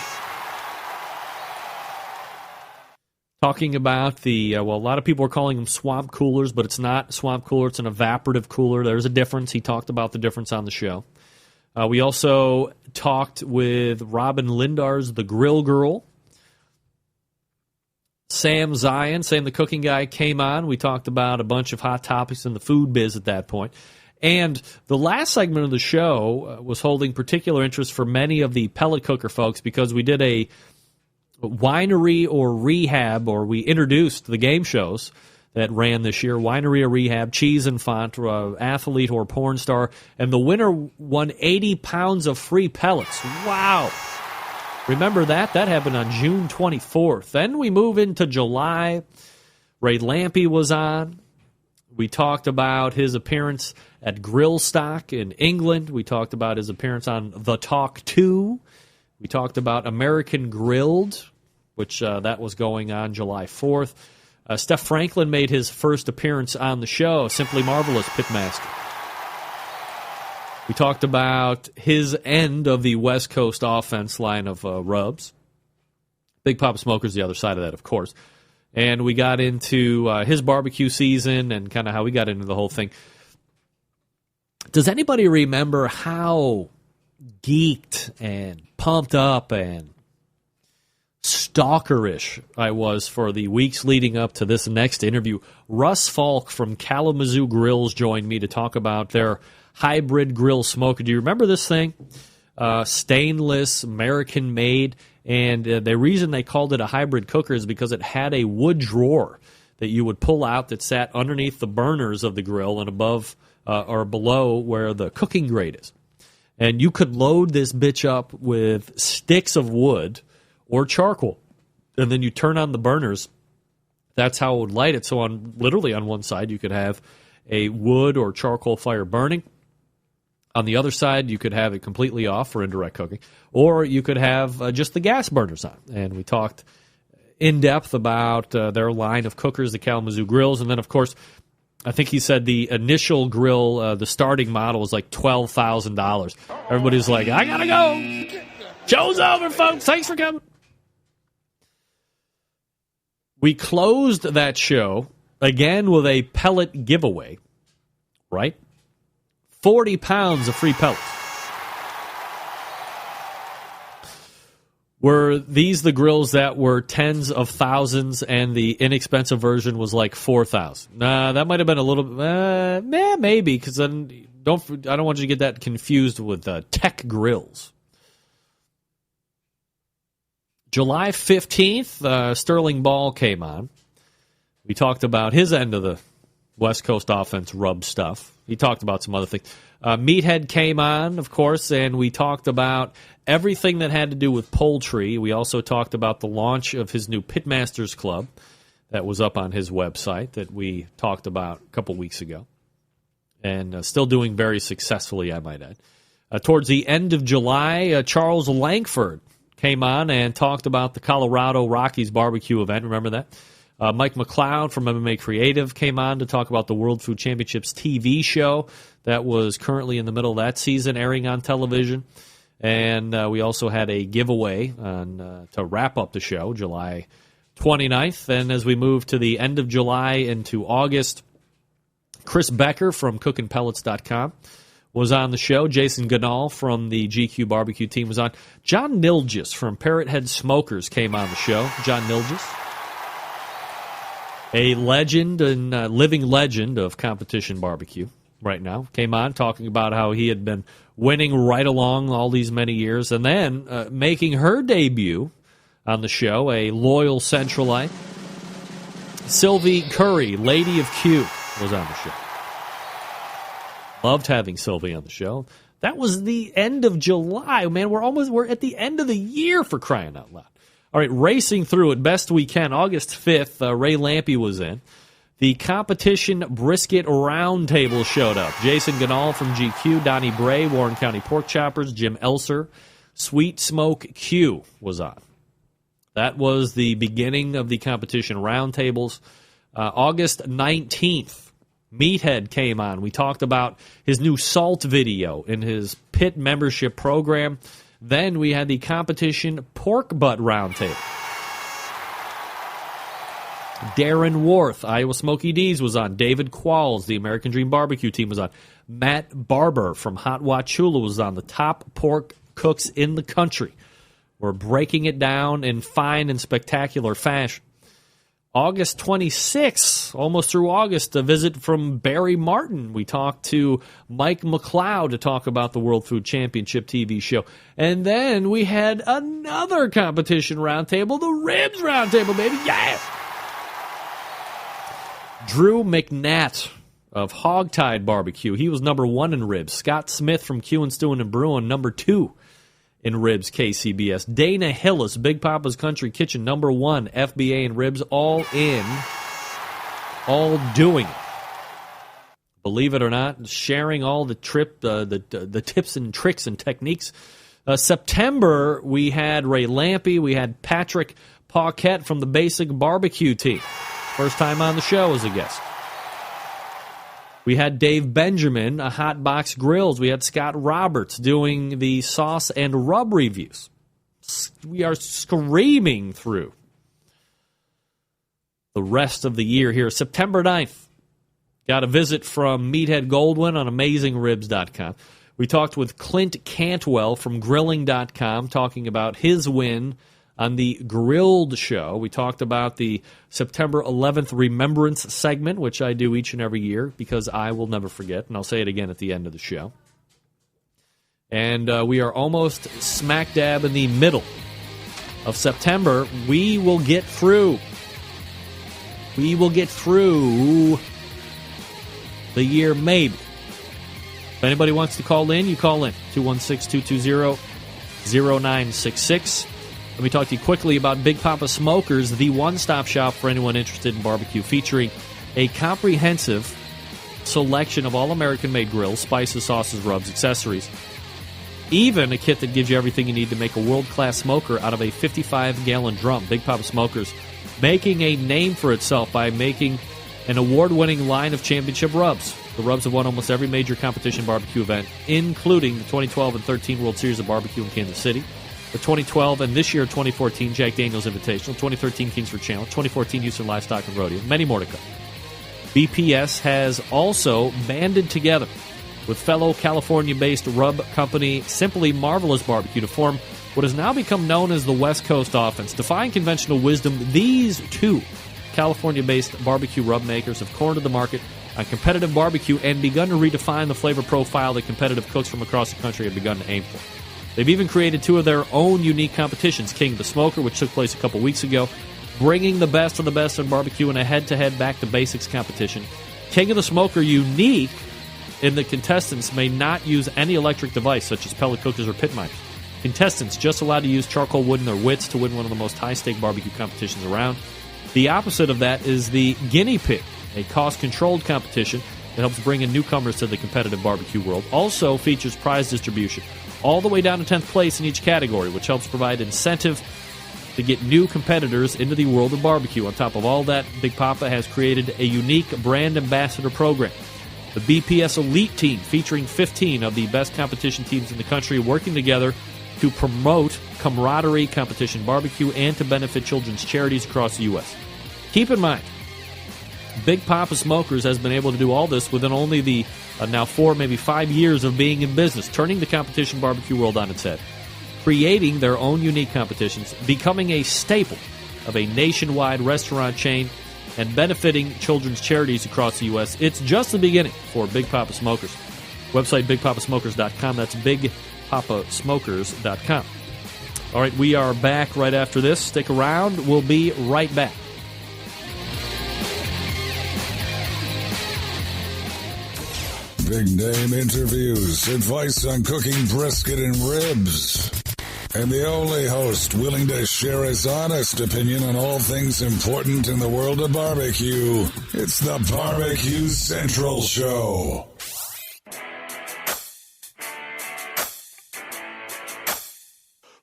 Talking about a lot of people are calling them swamp coolers, but it's not a swamp cooler. It's an evaporative cooler. There's a difference. He talked about the difference on the show. We also talked with Robin Lindar's The Grill Girl. Sam Zion, Sam the Cooking Guy, came on. We talked about a bunch of hot topics in the food biz at that point. And the last segment of the show was holding particular interest for many of the pellet cooker folks because we did a winery or rehab, or we introduced the game shows that ran this year, winery or rehab, cheese and font, athlete or porn star, and the winner won 80 pounds of free pellets. Wow. Remember that? That happened on June 24th. Then we move into July. Ray Lampy was on. We talked about his appearance at Grill Stock in England. We talked about his appearance on The Talk 2. We talked about American Grilled, which that was going on July 4th. Steph Franklin made his first appearance on the show, Simply Marvelous Pitmaster. We talked about his end of the West Coast offense line of rubs. Big Papa Smoker's the other side of that, of course. And we got into his barbecue season and kind of how we got into the whole thing. Does anybody remember how geeked and pumped up and stalkerish I was for the weeks leading up to this next interview? Russ Falk from Kalamazoo Grills joined me to talk about their hybrid grill smoker. Do you remember this thing? Stainless, American-made, and the reason they called it a hybrid cooker is because it had a wood drawer that you would pull out that sat underneath the burners of the grill and above or below where the cooking grate is. And you could load this bitch up with sticks of wood or charcoal, and then you turn on the burners. That's how it would light it. So literally on one side, you could have a wood or charcoal fire burning. On the other side, you could have it completely off for indirect cooking, or you could have just the gas burners on. And we talked in depth about their line of cookers, the Kalamazoo Grills, and then, of course, I think he said the initial grill, the starting model was like $12,000. Everybody's like, I gotta go. Show's over, folks. Thanks for coming. We closed that show again with a pellet giveaway, right? 40 pounds of free pellets. Were these the grills that were tens of thousands and the inexpensive version was like 4,000? Nah, that might have been a little maybe, because then I don't want you to get that confused with tech grills. July 15th, Sterling Ball came on. We talked about his end of the West Coast offense rub stuff. He talked about some other things. Meathead came on, of course, and we talked about everything that had to do with poultry. We also talked about the launch of his new Pitmasters Club that was up on his website that we talked about a couple weeks ago, and still doing very successfully, I might add. Towards the end of July, Charles Langford came on and talked about the Colorado Rockies barbecue event. Remember that? Mike McLeod from MMA Creative came on to talk about the World Food Championships TV show that was currently in the middle of that season, airing on television. And we also had a giveaway to wrap up the show, July 29th. And as we move to the end of July into August, Chris Becker from cookingpellets.com was on the show. Jason Ganal from the GQ Barbecue team was on. John Nilgis from Parrot Head Smokers came on the show. John Nilgis, a legend and living legend of competition barbecue right now, came on talking about how he had been winning right along all these many years, and then making her debut on the show, a loyal Centralite, Sylvie Curry, Lady of Q, was on the show. Loved having Sylvie on the show. That was the end of July. Man, we're at the end of the year, for crying out loud. All right, racing through it best we can. August 5th, Ray Lampe was in. The competition brisket roundtable showed up. Jason Ganal from GQ, Donnie Bray, Warren County Pork Choppers, Jim Elser, Sweet Smoke Q was on. That was the beginning of the competition roundtables. August 19th, Meathead came on. We talked about his new salt video in his pit membership program. Then we had the competition pork butt roundtable. Darren Worth, Iowa Smoky D's was on. David Qualls, the American Dream Barbecue team was on. Matt Barber from Hot Wachula was on. The top pork cooks in the country. We're breaking it down in fine and spectacular fashion. August 26th, almost through August, a visit from Barry Martin. We talked to Mike McLeod to talk about the World Food Championship TV show. And then we had another competition roundtable, the Ribs Roundtable, baby. Yeah! Drew McNatt of Hogtied Barbecue. He was number 1 in ribs. Scott Smith from Q and Stewin' and Brewin', number 2 in ribs, KCBS. Dana Hillis, Big Papa's Country Kitchen, number 1, FBA in ribs, all in, all doing it. believe it or not, sharing all the tips and tricks and techniques. September, we had Ray Lampy, we had Patrick Paquette from the Basic Barbecue team. First time on the show as a guest. We had Dave Benjamin, a Hot Box Grills. We had Scott Roberts doing the sauce and rub reviews. We are screaming through the rest of the year here. September 9th, got a visit from Meathead Goldwyn on AmazingRibs.com. We talked with Clint Cantwell from Grilling.com, talking about his win on the Grilled Show. We talked about the September 11th Remembrance segment, which I do each and every year because I will never forget, and I'll say it again at the end of the show. And we are almost smack dab in the middle of September. We will get through. We will get through the year, maybe. If anybody wants to call in, you call in. 216-220-0966. Let me talk to you quickly about Big Papa Smokers, the one-stop shop for anyone interested in barbecue, featuring a comprehensive selection of all American-made grills, spices, sauces, rubs, accessories. Even a kit that gives you everything you need to make a world-class smoker out of a 55-gallon drum. Big Papa Smokers making a name for itself by making an award-winning line of championship rubs. The rubs have won almost every major competition barbecue event, including the 2012 and 13 World Series of Barbecue in Kansas City, the 2012 and this year 2014 Jack Daniels Invitational, 2013 Kingsford Challenge, 2014 Houston Livestock and Rodeo, many more to come. BPS has also banded together with fellow California-based rub company Simply Marvelous Barbecue to form what has now become known as the West Coast Offense. Defying conventional wisdom, these two California-based barbecue rub makers have cornered the market on competitive barbecue and begun to redefine the flavor profile that competitive cooks from across the country have begun to aim for. They've even created two of their own unique competitions, King of the Smoker, which took place a couple weeks ago, bringing the best of the best in barbecue in a head-to-head back-to-basics competition. King of the Smoker unique in the contestants may not use any electric device, such as pellet cookers or pit miners. Contestants just allowed to use charcoal wood in their wits to win one of the most high-stake barbecue competitions around. The opposite of that is the Guinea Pig, a cost-controlled competition that helps bring in newcomers to the competitive barbecue world. Also features prize distribution all the way down to 10th place in each category, which helps provide incentive to get new competitors into the world of barbecue. On top of all that, Big Papa has created a unique brand ambassador program. The BPS Elite Team, featuring 15 of the best competition teams in the country, working together to promote camaraderie, competition barbecue, and to benefit children's charities across the U.S. Keep in mind, Big Papa Smokers has been able to do all this within only the now 4, maybe 5 years of being in business, turning the competition barbecue world on its head, creating their own unique competitions, becoming a staple of a nationwide restaurant chain, and benefiting children's charities across the U.S. It's just the beginning for Big Papa Smokers. Website, BigPapaSmokers.com. That's BigPapaSmokers.com. All right, we are back right after this. Stick around. We'll be right back. Big name interviews, advice on cooking brisket and ribs, and the only host willing to share his honest opinion on all things important in the world of barbecue. It's the Barbecue Central Show.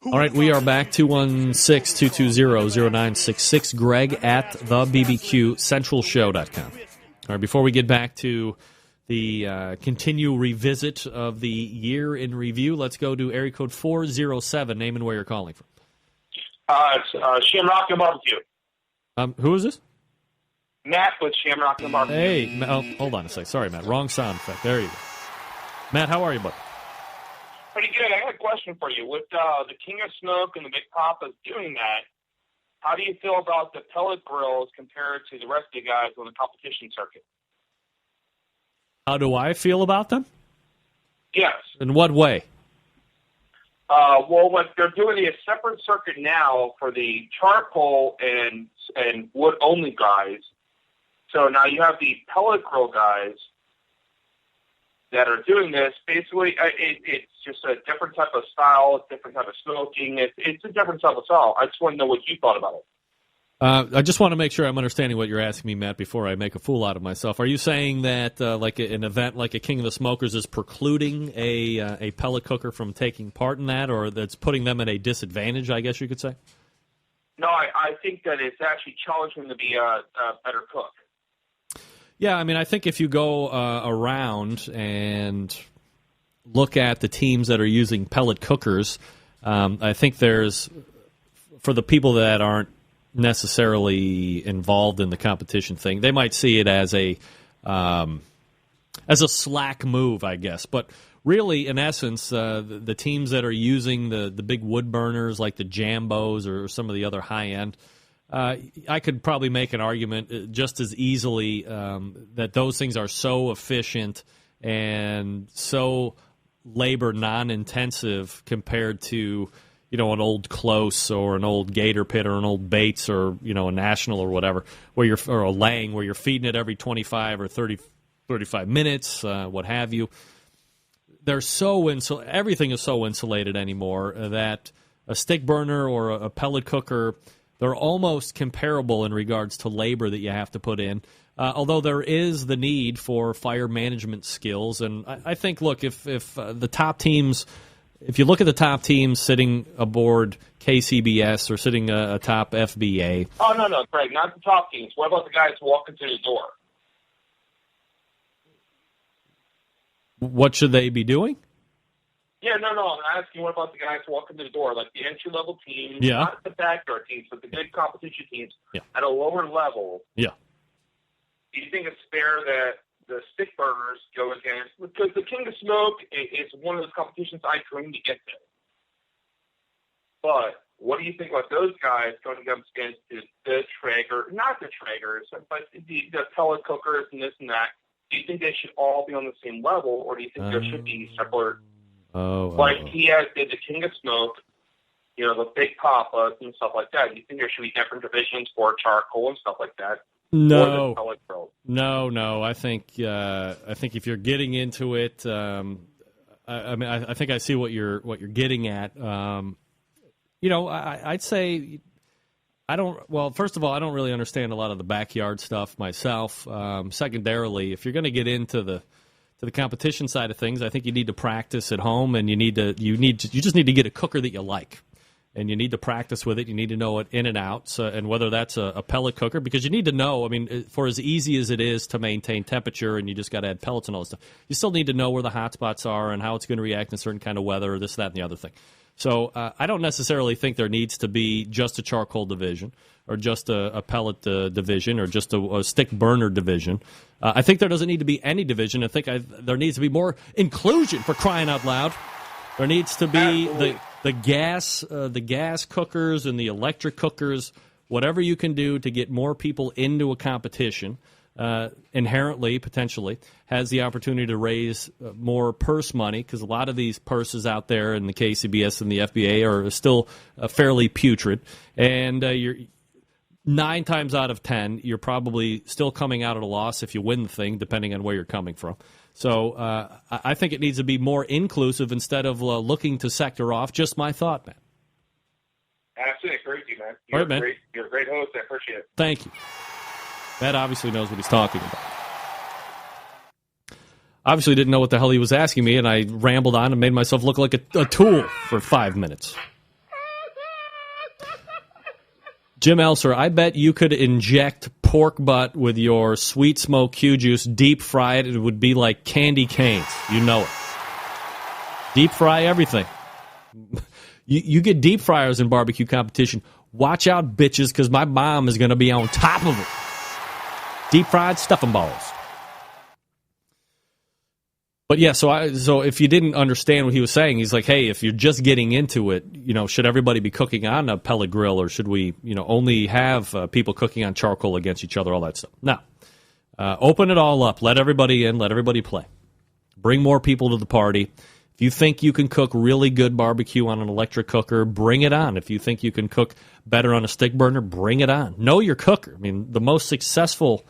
All right, we are back. 216-220-0966. Greg at thebbqcentralshow.com. All right, before we get back to the continue revisit of the year in review, let's go to area code 407. Name and where you're calling from. It's Shamrock and Barbecue. Who is this? Matt with Shamrock and Barbecue. Hey, hold on a sec. Sorry, Matt. Wrong sound effect. There you go. Matt, how are you, bud? Pretty good. I got a question for you. With the King of Smoke and the Big Papas doing that, how do you feel about the pellet grills compared to the rest of the guys on the competition circuit? How do I feel about them? Yes. In what way? Well, they're doing a separate circuit now for the charcoal and wood-only guys. So now you have the pellet grill guys that are doing this. Basically, it's just a different type of style, different type of smoking. It's a different type of style. I just want to know what you thought about it. I just want to make sure I'm understanding what you're asking me, Matt, before I make a fool out of myself. Are you saying that like an event like a King of the Smokers is precluding a pellet cooker from taking part in that, or that's putting them at a disadvantage, I guess you could say? No, I think that it's actually challenging them to be a better cook. Yeah, I mean, I think if you go around and look at the teams that are using pellet cookers, I think there's, for the people that aren't necessarily involved in the competition thing, they might see it as a slack move, I guess. But really, in essence, the teams that are using the big wood burners like the Jambos or some of the other high end, I could probably make an argument just as easily that those things are so efficient and so labor non-intensive compared to, you know, an old Close or an old Gator Pit or an old Bates or, you know, a National or whatever, or a Lang, where you're feeding it every 25 or 35 minutes, what have you. They're everything is so insulated anymore that a stick burner or a pellet cooker, they're almost comparable in regards to labor that you have to put in. Although there is the need for fire management skills, and I think, look, if the top teams, if you look at the top teams sitting aboard KCBS or sitting atop FBA. Oh, no, Greg, not the top teams. What about the guys walking through the door? What should they be doing? Yeah, no, I'm asking what about the guys walking through the door, like the entry-level teams, Yeah. not the backyard teams, but the good competition teams at a lower level. Yeah. Do you think it's fair that the stick burners go against, because the King of Smoke is one of those competitions I dream to get to. But what do you think about those guys going against the Traeger, not the Traegers, but the pellet cookers and this and that? Do you think they should all be on the same level, or do you think there should be separate? He did the King of Smoke, you know, the big papas and stuff like that. Do you think there should be different divisions for charcoal and stuff like that? No. I think if you're getting into it, I think I see what you're getting at. You know, I'd say I don't. Well, first of all, I don't really understand a lot of the backyard stuff myself. Secondarily, if you're going to get into the competition side of things, I think you need to practice at home, and you just need to get a cooker that you like. And you need to practice with it. You need to know it in and out, and whether that's a pellet cooker, because you need to know, I mean, for as easy as it is to maintain temperature and you just got to add pellets and all that stuff, you still need to know where the hot spots are and how it's going to react in a certain kind of weather, or this, that, and the other thing. So I don't necessarily think there needs to be just a charcoal division or just a pellet division or just a stick burner division. I think there doesn't need to be any division. I think there needs to be more inclusion, for crying out loud. There needs to be the gas cookers and the electric cookers, whatever you can do to get more people into a competition, inherently, potentially, has the opportunity to raise more purse money, because a lot of these purses out there in the KCBS and the FBA are still fairly putrid, and you're 9 times out of 10, you're probably still coming out at a loss if you win the thing, depending on where you're coming from. So I think it needs to be more inclusive instead of looking to sector off. Just my thought, man. Absolutely agree with you, man. All right, man. You're a great host. I appreciate it. Thank you. Matt obviously knows what he's talking about. Obviously didn't know what the hell he was asking me, and I rambled on and made myself look like a tool for 5 minutes. Jim Elser, I bet you could inject pork butt with your sweet smoke Q juice, deep fry it. It would be like candy canes. You know it. Deep fry everything. You get deep fryers in barbecue competition. Watch out, bitches, because my mom is going to be on top of it. Deep fried stuffing balls. But yeah, so if you didn't understand what he was saying, he's like, hey, if you're just getting into it, you know, should everybody be cooking on a pellet grill, or should we, you know, only have people cooking on charcoal against each other, all that stuff? No. Open it all up. Let everybody in. Let everybody play. Bring more people to the party. If you think you can cook really good barbecue on an electric cooker, bring it on. If you think you can cook better on a stick burner, bring it on. Know your cooker. I mean, the most successful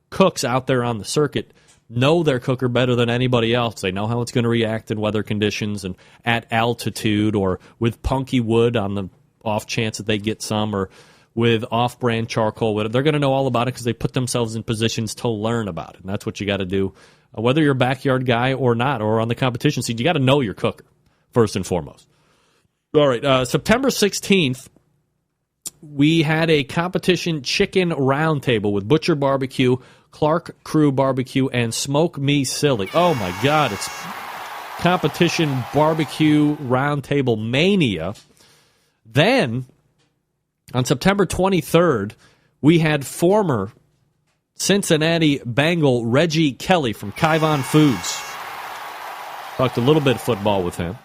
cooks out there on the circuit know their cooker better than anybody else. They know how it's going to react in weather conditions and at altitude, or with punky wood on the off chance that they get some, or with off-brand charcoal. They're going to know all about it because they put themselves in positions to learn about it. And that's what you got to do, whether you're a backyard guy or not, or on the competition seat. You got to know your cooker, first and foremost. All right, September 16th, we had a competition chicken roundtable with Butcher Barbecue, Clark Crew Barbecue, and Smoke Me Silly. Oh, my God, it's competition barbecue roundtable mania. Then, on September 23rd, we had former Cincinnati Bengal Reggie Kelly from Kyvon Foods. Talked a little bit of football with him.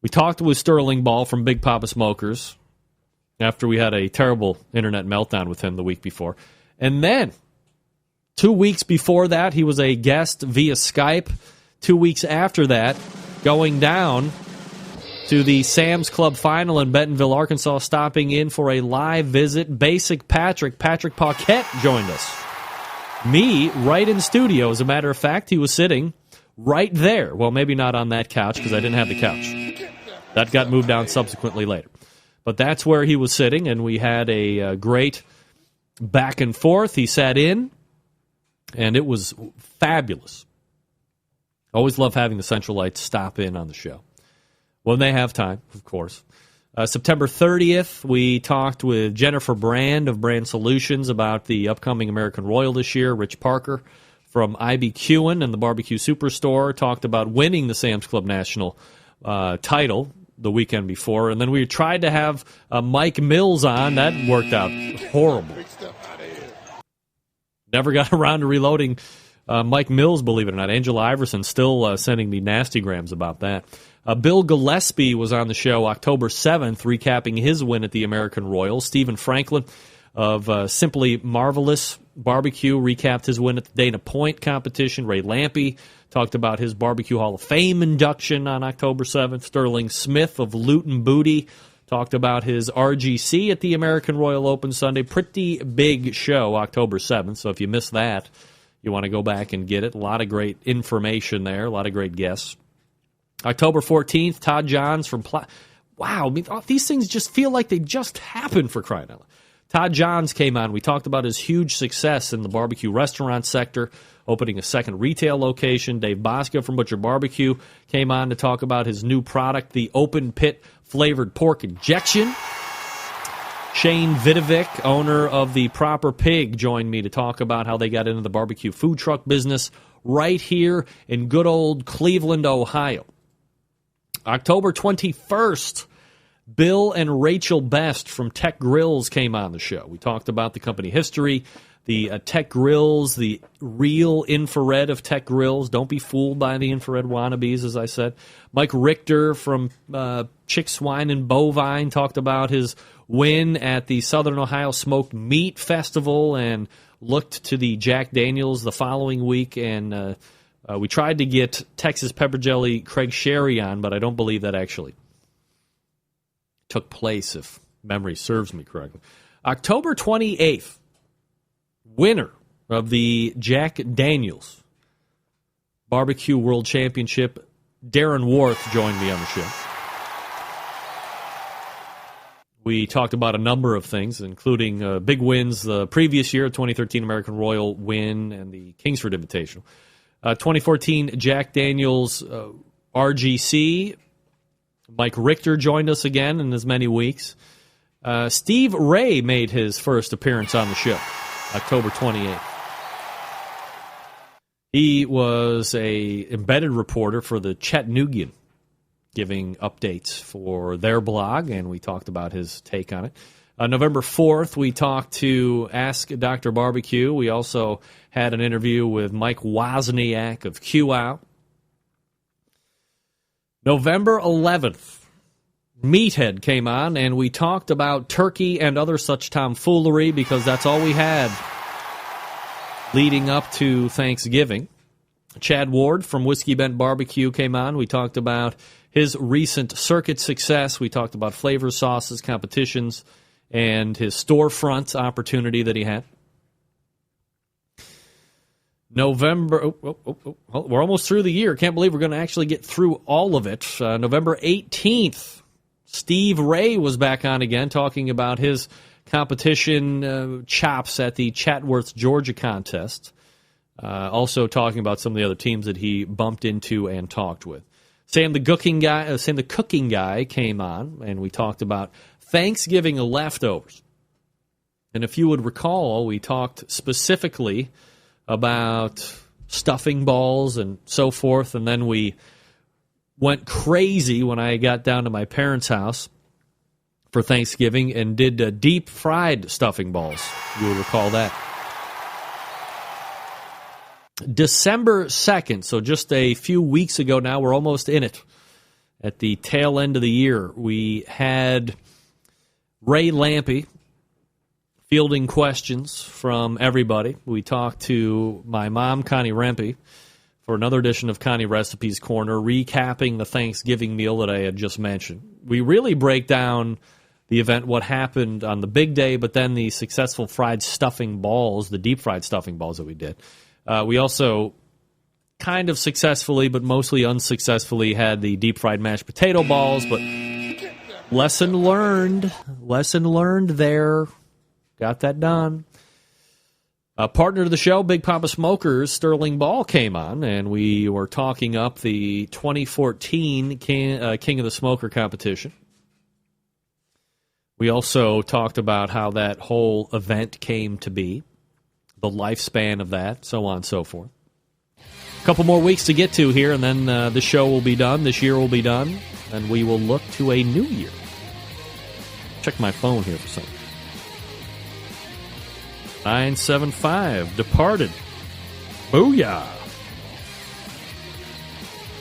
We talked with Sterling Ball from Big Papa Smokers after we had a terrible internet meltdown with him the week before. And then, 2 weeks before that, he was a guest via Skype. 2 weeks after that, going down to the Sam's Club final in Bentonville, Arkansas, stopping in for a live visit. Basic Patrick Paquette joined us. Me, right in studio. As a matter of fact, he was sitting right there. Well, maybe not on that couch because I didn't have the couch. That got moved down subsequently later. But that's where he was sitting, and we had a great back and forth. He sat in, and it was fabulous. Always love having the Centralites stop in on the show when they have time, of course. September 30th, we talked with Jennifer Brand of Brand Solutions about the upcoming American Royal this year. Rich Parker from IBQing and the Barbecue Superstore talked about winning the Sam's Club National title the weekend before. And then we tried to have Mike Mills on. That worked out horrible. Never got around to reloading Mike Mills, believe it or not. Angela Iverson still sending me nasty grams about that. Bill Gillespie was on the show October 7th, recapping his win at the American Royal. Stephen Franklin of Simply Marvelous Barbecue recapped his win at the Dana Point competition. Ray Lampe talked about his Barbecue Hall of Fame induction on October 7th. Sterling Smith of Loot and Booty talked about his RGC at the American Royal Open Sunday. Pretty big show, October 7th, so if you missed that, you want to go back and get it. A lot of great information there, a lot of great guests. October 14th, Todd Johns from Wow, I mean, these things just feel like they just happened, for crying out loud. Todd Johns came on. We talked about his huge success in the barbecue restaurant sector, opening a second retail location. Dave Bosca from Butcher Barbecue came on to talk about his new product, the Open Pit Flavored Pork Injection. Shane Vidovic, owner of the Proper Pig, joined me to talk about how they got into the barbecue food truck business right here in good old Cleveland, Ohio. October 21st, Bill and Rachel Best from Tech Grills came on the show. We talked about the company history, the Tech Grills, the real infrared of Tech Grills. Don't be fooled by the infrared wannabes, as I said. Mike Richter from Chick, Swine, and Bovine talked about his win at the Southern Ohio Smoked Meat Festival and looked to the Jack Daniels the following week. And we tried to get Texas Pepper Jelly Craig Sherry on, but I don't believe that actually took place, if memory serves me correctly. October 28th, winner of the Jack Daniels Barbecue World Championship, Darren Worth, joined me on the show. We talked about a number of things, including big wins the previous year, 2013 American Royal win and the Kingsford Invitational. 2014 Jack Daniels RGC. Mike Richter joined us again in as many weeks. Steve Ray made his first appearance on the show, October 28th. He was a embedded reporter for the Chattanoogian, giving updates for their blog, and we talked about his take on it. November 4th, we talked to Ask Dr. Barbecue. We also had an interview with Mike Wozniak of QOw. November 11th, Meathead came on, and we talked about turkey and other such tomfoolery because that's all we had leading up to Thanksgiving. Chad Ward from Whiskey Bent Barbecue came on. We talked about his recent circuit success. We talked about flavor sauces, competitions, and his storefront opportunity that he had. November, we're almost through the year. Can't believe we're going to actually get through all of it. November 18th, Steve Ray was back on again talking about his competition chops at the Chatworth, Georgia contest. Also talking about some of the other teams that he bumped into and talked with. Sam the cooking guy came on, and we talked about Thanksgiving leftovers. And if you would recall, we talked specifically about stuffing balls and so forth, and then we went crazy when I got down to my parents' house for Thanksgiving and did deep-fried stuffing balls. You will recall that. December 2nd, so just a few weeks ago now, we're almost in it. At the tail end of the year, we had Ray Lampe fielding questions from everybody. We talked to my mom, Connie Rempe, for another edition of Connie Recipes Corner, recapping the Thanksgiving meal that I had just mentioned. We really break down the event, what happened on the big day, but then the successful fried stuffing balls, the deep-fried stuffing balls that we did. We also kind of successfully, but mostly unsuccessfully, had the deep-fried mashed potato balls, but lesson learned there. Got that done. A partner to the show, Big Papa Smokers, Sterling Ball, came on, and we were talking up the 2014 King of the Smoker competition. We also talked about how that whole event came to be, the lifespan of that, so on and so forth. A couple more weeks to get to here, and then the show will be done, this year will be done, and we will look to a new year. Check my phone here for something. 975, Departed. Booyah.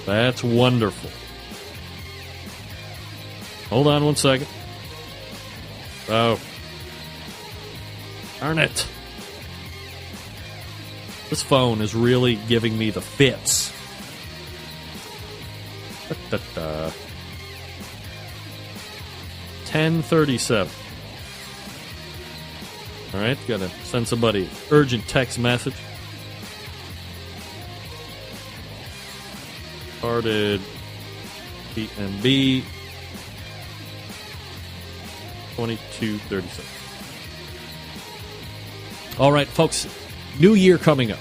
That's wonderful. Hold on one second. Oh. Darn it. This phone is really giving me the fits. 10:37. All right, got to send somebody urgent text message. Started PNB 22:37. All right, folks, new year coming up.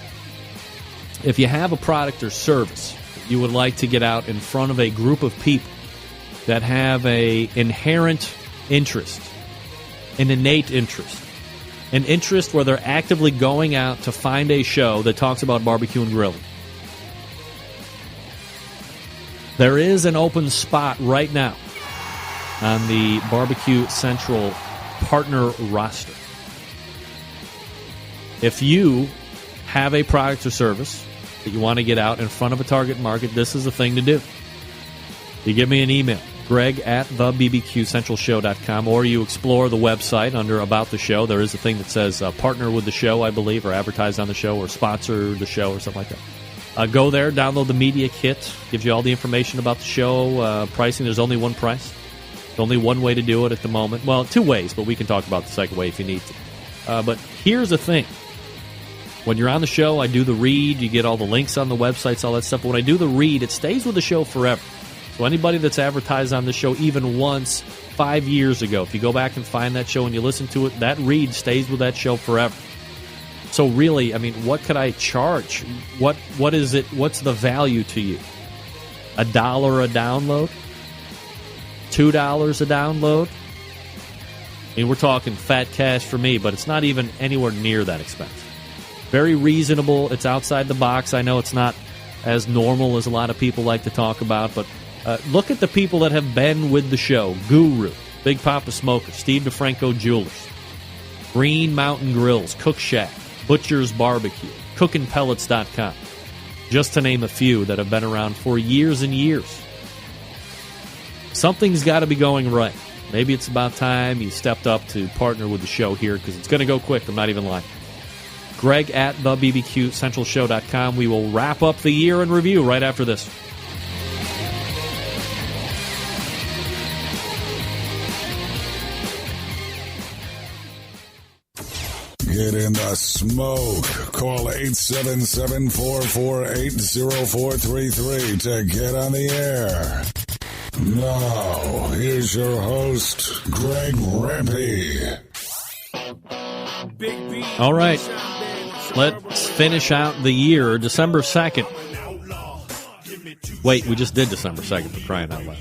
If you have a product or service that you would like to get out in front of a group of people that have a inherent interest, an innate interest, an interest where they're actively going out to find a show that talks about barbecue and grilling, there is an open spot right now on the Barbecue Central partner roster. If you have a product or service that you want to get out in front of a target market, this is the thing to do. You give me an email, greg@thebbqcentralshow.com, or you explore the website under About the Show. There is a thing that says partner with the show, I believe, or advertise on the show, or sponsor the show, or something like that. Go there, download the media kit, gives you all the information about the show, pricing. There's only one price. There's only one way to do it at the moment. Well, two ways, but we can talk about the second way if you need to. But here's the thing. When you're on the show, I do the read. You get all the links on the websites, all that stuff. But when I do the read, it stays with the show forever. So anybody that's advertised on the show even once 5 years ago, if you go back and find that show and you listen to it, that read stays with that show forever. So really, I mean, what could I charge? What is it? What's the value to you? $1 a download? $2 a download? I mean, we're talking fat cash for me, but it's not even anywhere near that expensive. Very reasonable. It's outside the box. I know it's not as normal as a lot of people like to talk about, but look at the people that have been with the show. Guru, Big Papa Smoker, Steve DeFranco Jewelers, Green Mountain Grills, Cook Shack, Butcher's Barbecue, CookingPellets.com, just to name a few that have been around for years and years. Something's got to be going right. Maybe it's about time you stepped up to partner with the show here, because it's going to go quick. I'm not even lying. Greg@thebbqcentralshow.com. We will wrap up the year in review right after this. Get in the smoke. Call 877-448-0433 to get on the air. Now, here's your host, Greg Rempe. All right. Let's finish out the year, December 2nd. Wait, we just did December 2nd, for crying out loud.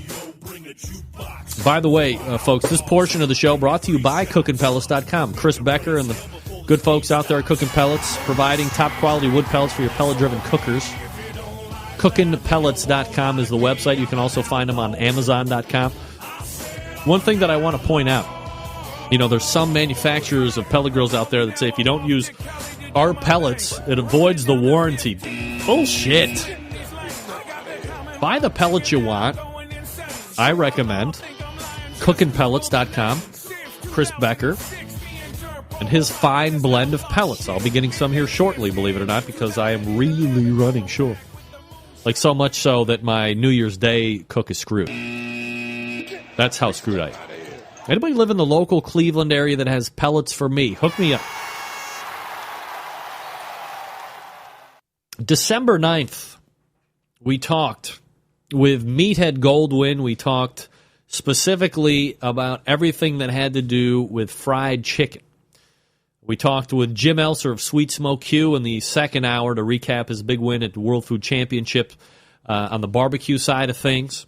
By the way, folks, this portion of the show brought to you by CookinPellets.com. Chris Becker and the good folks out there at Cookin' Pellets, providing top-quality wood pellets for your pellet-driven cookers. CookinPellets.com is the website. You can also find them on Amazon.com. One thing that I want to point out, there's some manufacturers of pellet grills out there that say if you don't use our pellets, it avoids the warranty. Bullshit. Buy the pellets you want. I recommend CookinPellets.com, Chris Becker, and his fine blend of pellets. I'll be getting some here shortly, believe it or not, because I am really running short. Like so much so that my New Year's Day cook is screwed. That's how screwed I am. Anybody live in the local Cleveland area that has pellets for me? Hook me up. December 9th, we talked with Meathead Goldwyn. We talked specifically about everything that had to do with fried chicken. We talked with Jim Elser of Sweet Smoke Q in the second hour to recap his big win at the World Food Championship on the barbecue side of things.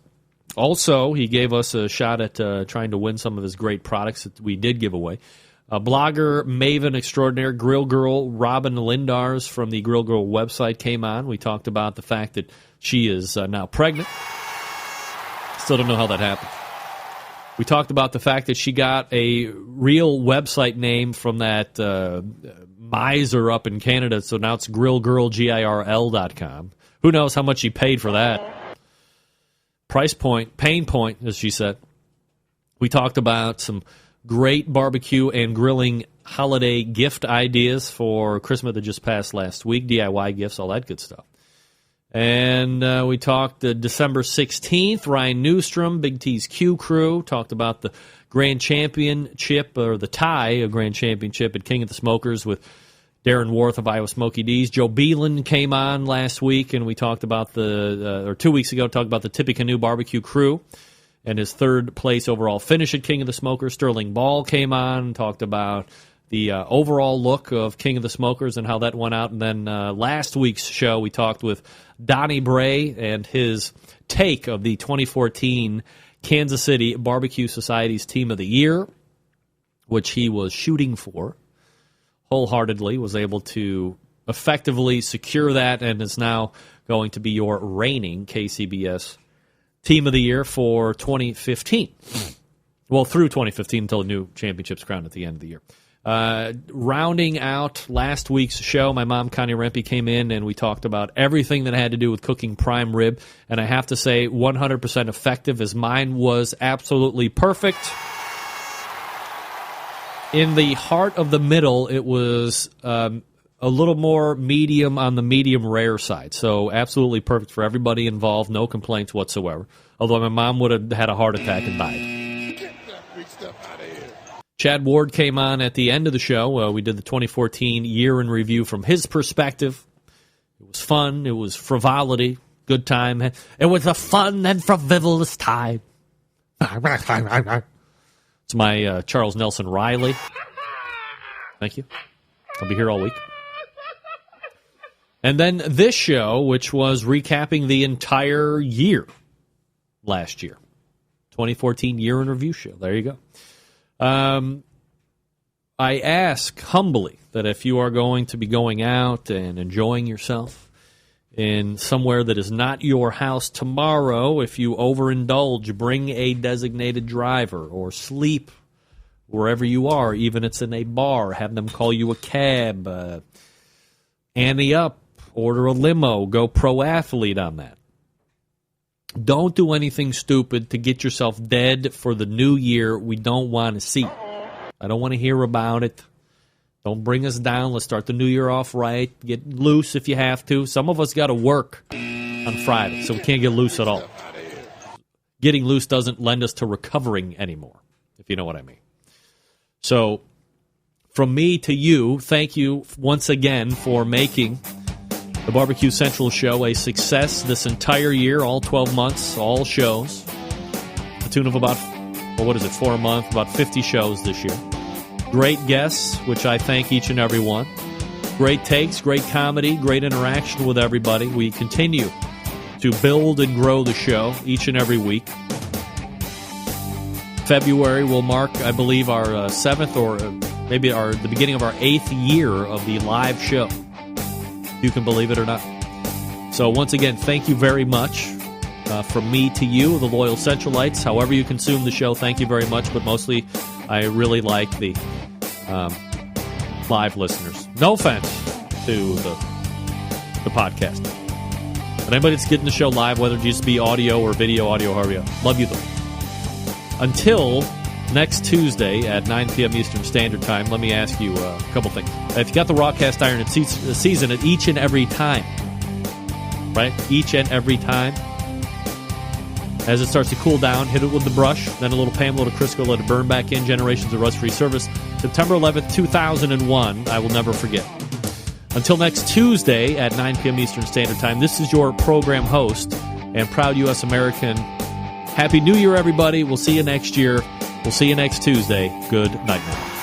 Also, he gave us a shot at trying to win some of his great products that we did give away. Blogger, maven extraordinaire, Grill Girl Robin Lindars from the Grill Girl website came on. We talked about the fact that she is now pregnant. Still don't know how that happened. We talked about the fact that she got a real website name from that miser up in Canada, so now it's grillgirl.com. Who knows how much she paid for that? Price point, pain point, as she said. We talked about some great barbecue and grilling holiday gift ideas for Christmas that just passed last week, DIY gifts, all that good stuff. And we talked December 16th, Ryan Newstrom, Big T's Q Crew, talked about the Grand Championship, or the tie, a Grand Championship at King of the Smokers with Darren Worth of Iowa Smoky D's. Joe Beelan came on last week, and we talked about or 2 weeks ago, talked about the Tippecanoe Barbecue Crew and his third place overall finish at King of the Smokers. Sterling Ball came on, talked about the overall look of King of the Smokers and how that went out. And then last week's show, we talked with Donnie Bray and his take of the 2014 Kansas City Barbecue Society's Team of the Year, which he was shooting for wholeheartedly, was able to effectively secure that, and is now going to be your reigning KCBS Team of the Year for 2015. Well, through 2015 until the new championship's crowned at the end of the year. Rounding out last week's show, my mom, Connie Rempe, came in and we talked about everything that had to do with cooking prime rib. And I have to say, 100% effective, as mine was absolutely perfect. In the heart of the middle, it was a little more medium on the medium rare side. So absolutely perfect for everybody involved, no complaints whatsoever. Although my mom would have had a heart attack and died. Get that big stuff out of here. Chad Ward came on at the end of the show. We did the 2014 year in review from his perspective. It was fun. It was frivolity. Good time. It was a fun and frivolous time. It's my Charles Nelson Riley. Thank you. I'll be here all week. And then this show, which was recapping the entire year last year. 2014 year in review show. There you go. I ask humbly that if you are going to be going out and enjoying yourself in somewhere that is not your house tomorrow, if you overindulge, bring a designated driver or sleep wherever you are, even if it's in a bar. Have them call you a cab. Ante up. Order a limo. Go pro athlete on that. Don't do anything stupid to get yourself dead for the new year we don't want to see. I don't want to hear about it. Don't bring us down. Let's start the new year off right. Get loose if you have to. Some of us got to work on Friday, so we can't get loose at all. Getting loose doesn't lend us to recovering anymore, if you know what I mean. So, from me to you, thank you once again for making the Barbecue Central show a success this entire year, all 12 months, all shows. The tune of about, 4 a month, about 50 shows this year. Great guests, which I thank each and every one. Great takes, great comedy, great interaction with everybody. We continue to build and grow the show each and every week. February will mark, I believe, our 7th or maybe the beginning of our 8th year of the live show. You can believe it or not. So once again, thank you very much. From me to you, the loyal Centralites. However you consume the show, thank you very much. But mostly, I really like the live listeners. No offense to the podcast. But anybody that's getting the show live, whether it just be audio or video, however you love you though. Until next Tuesday at 9 p.m. Eastern Standard Time, let me ask you a couple things. If you got the raw cast iron, it's season it each and every time. Right? Each and every time. As it starts to cool down, hit it with the brush, then a little Pam, a little Crisco, let it burn back in. Generations of rust-free service. September 11th, 2001. I will never forget. Until next Tuesday at 9 p.m. Eastern Standard Time, this is your program host and proud U.S. American. Happy New Year, everybody. We'll see you next year. We'll see you next Tuesday. Good night now.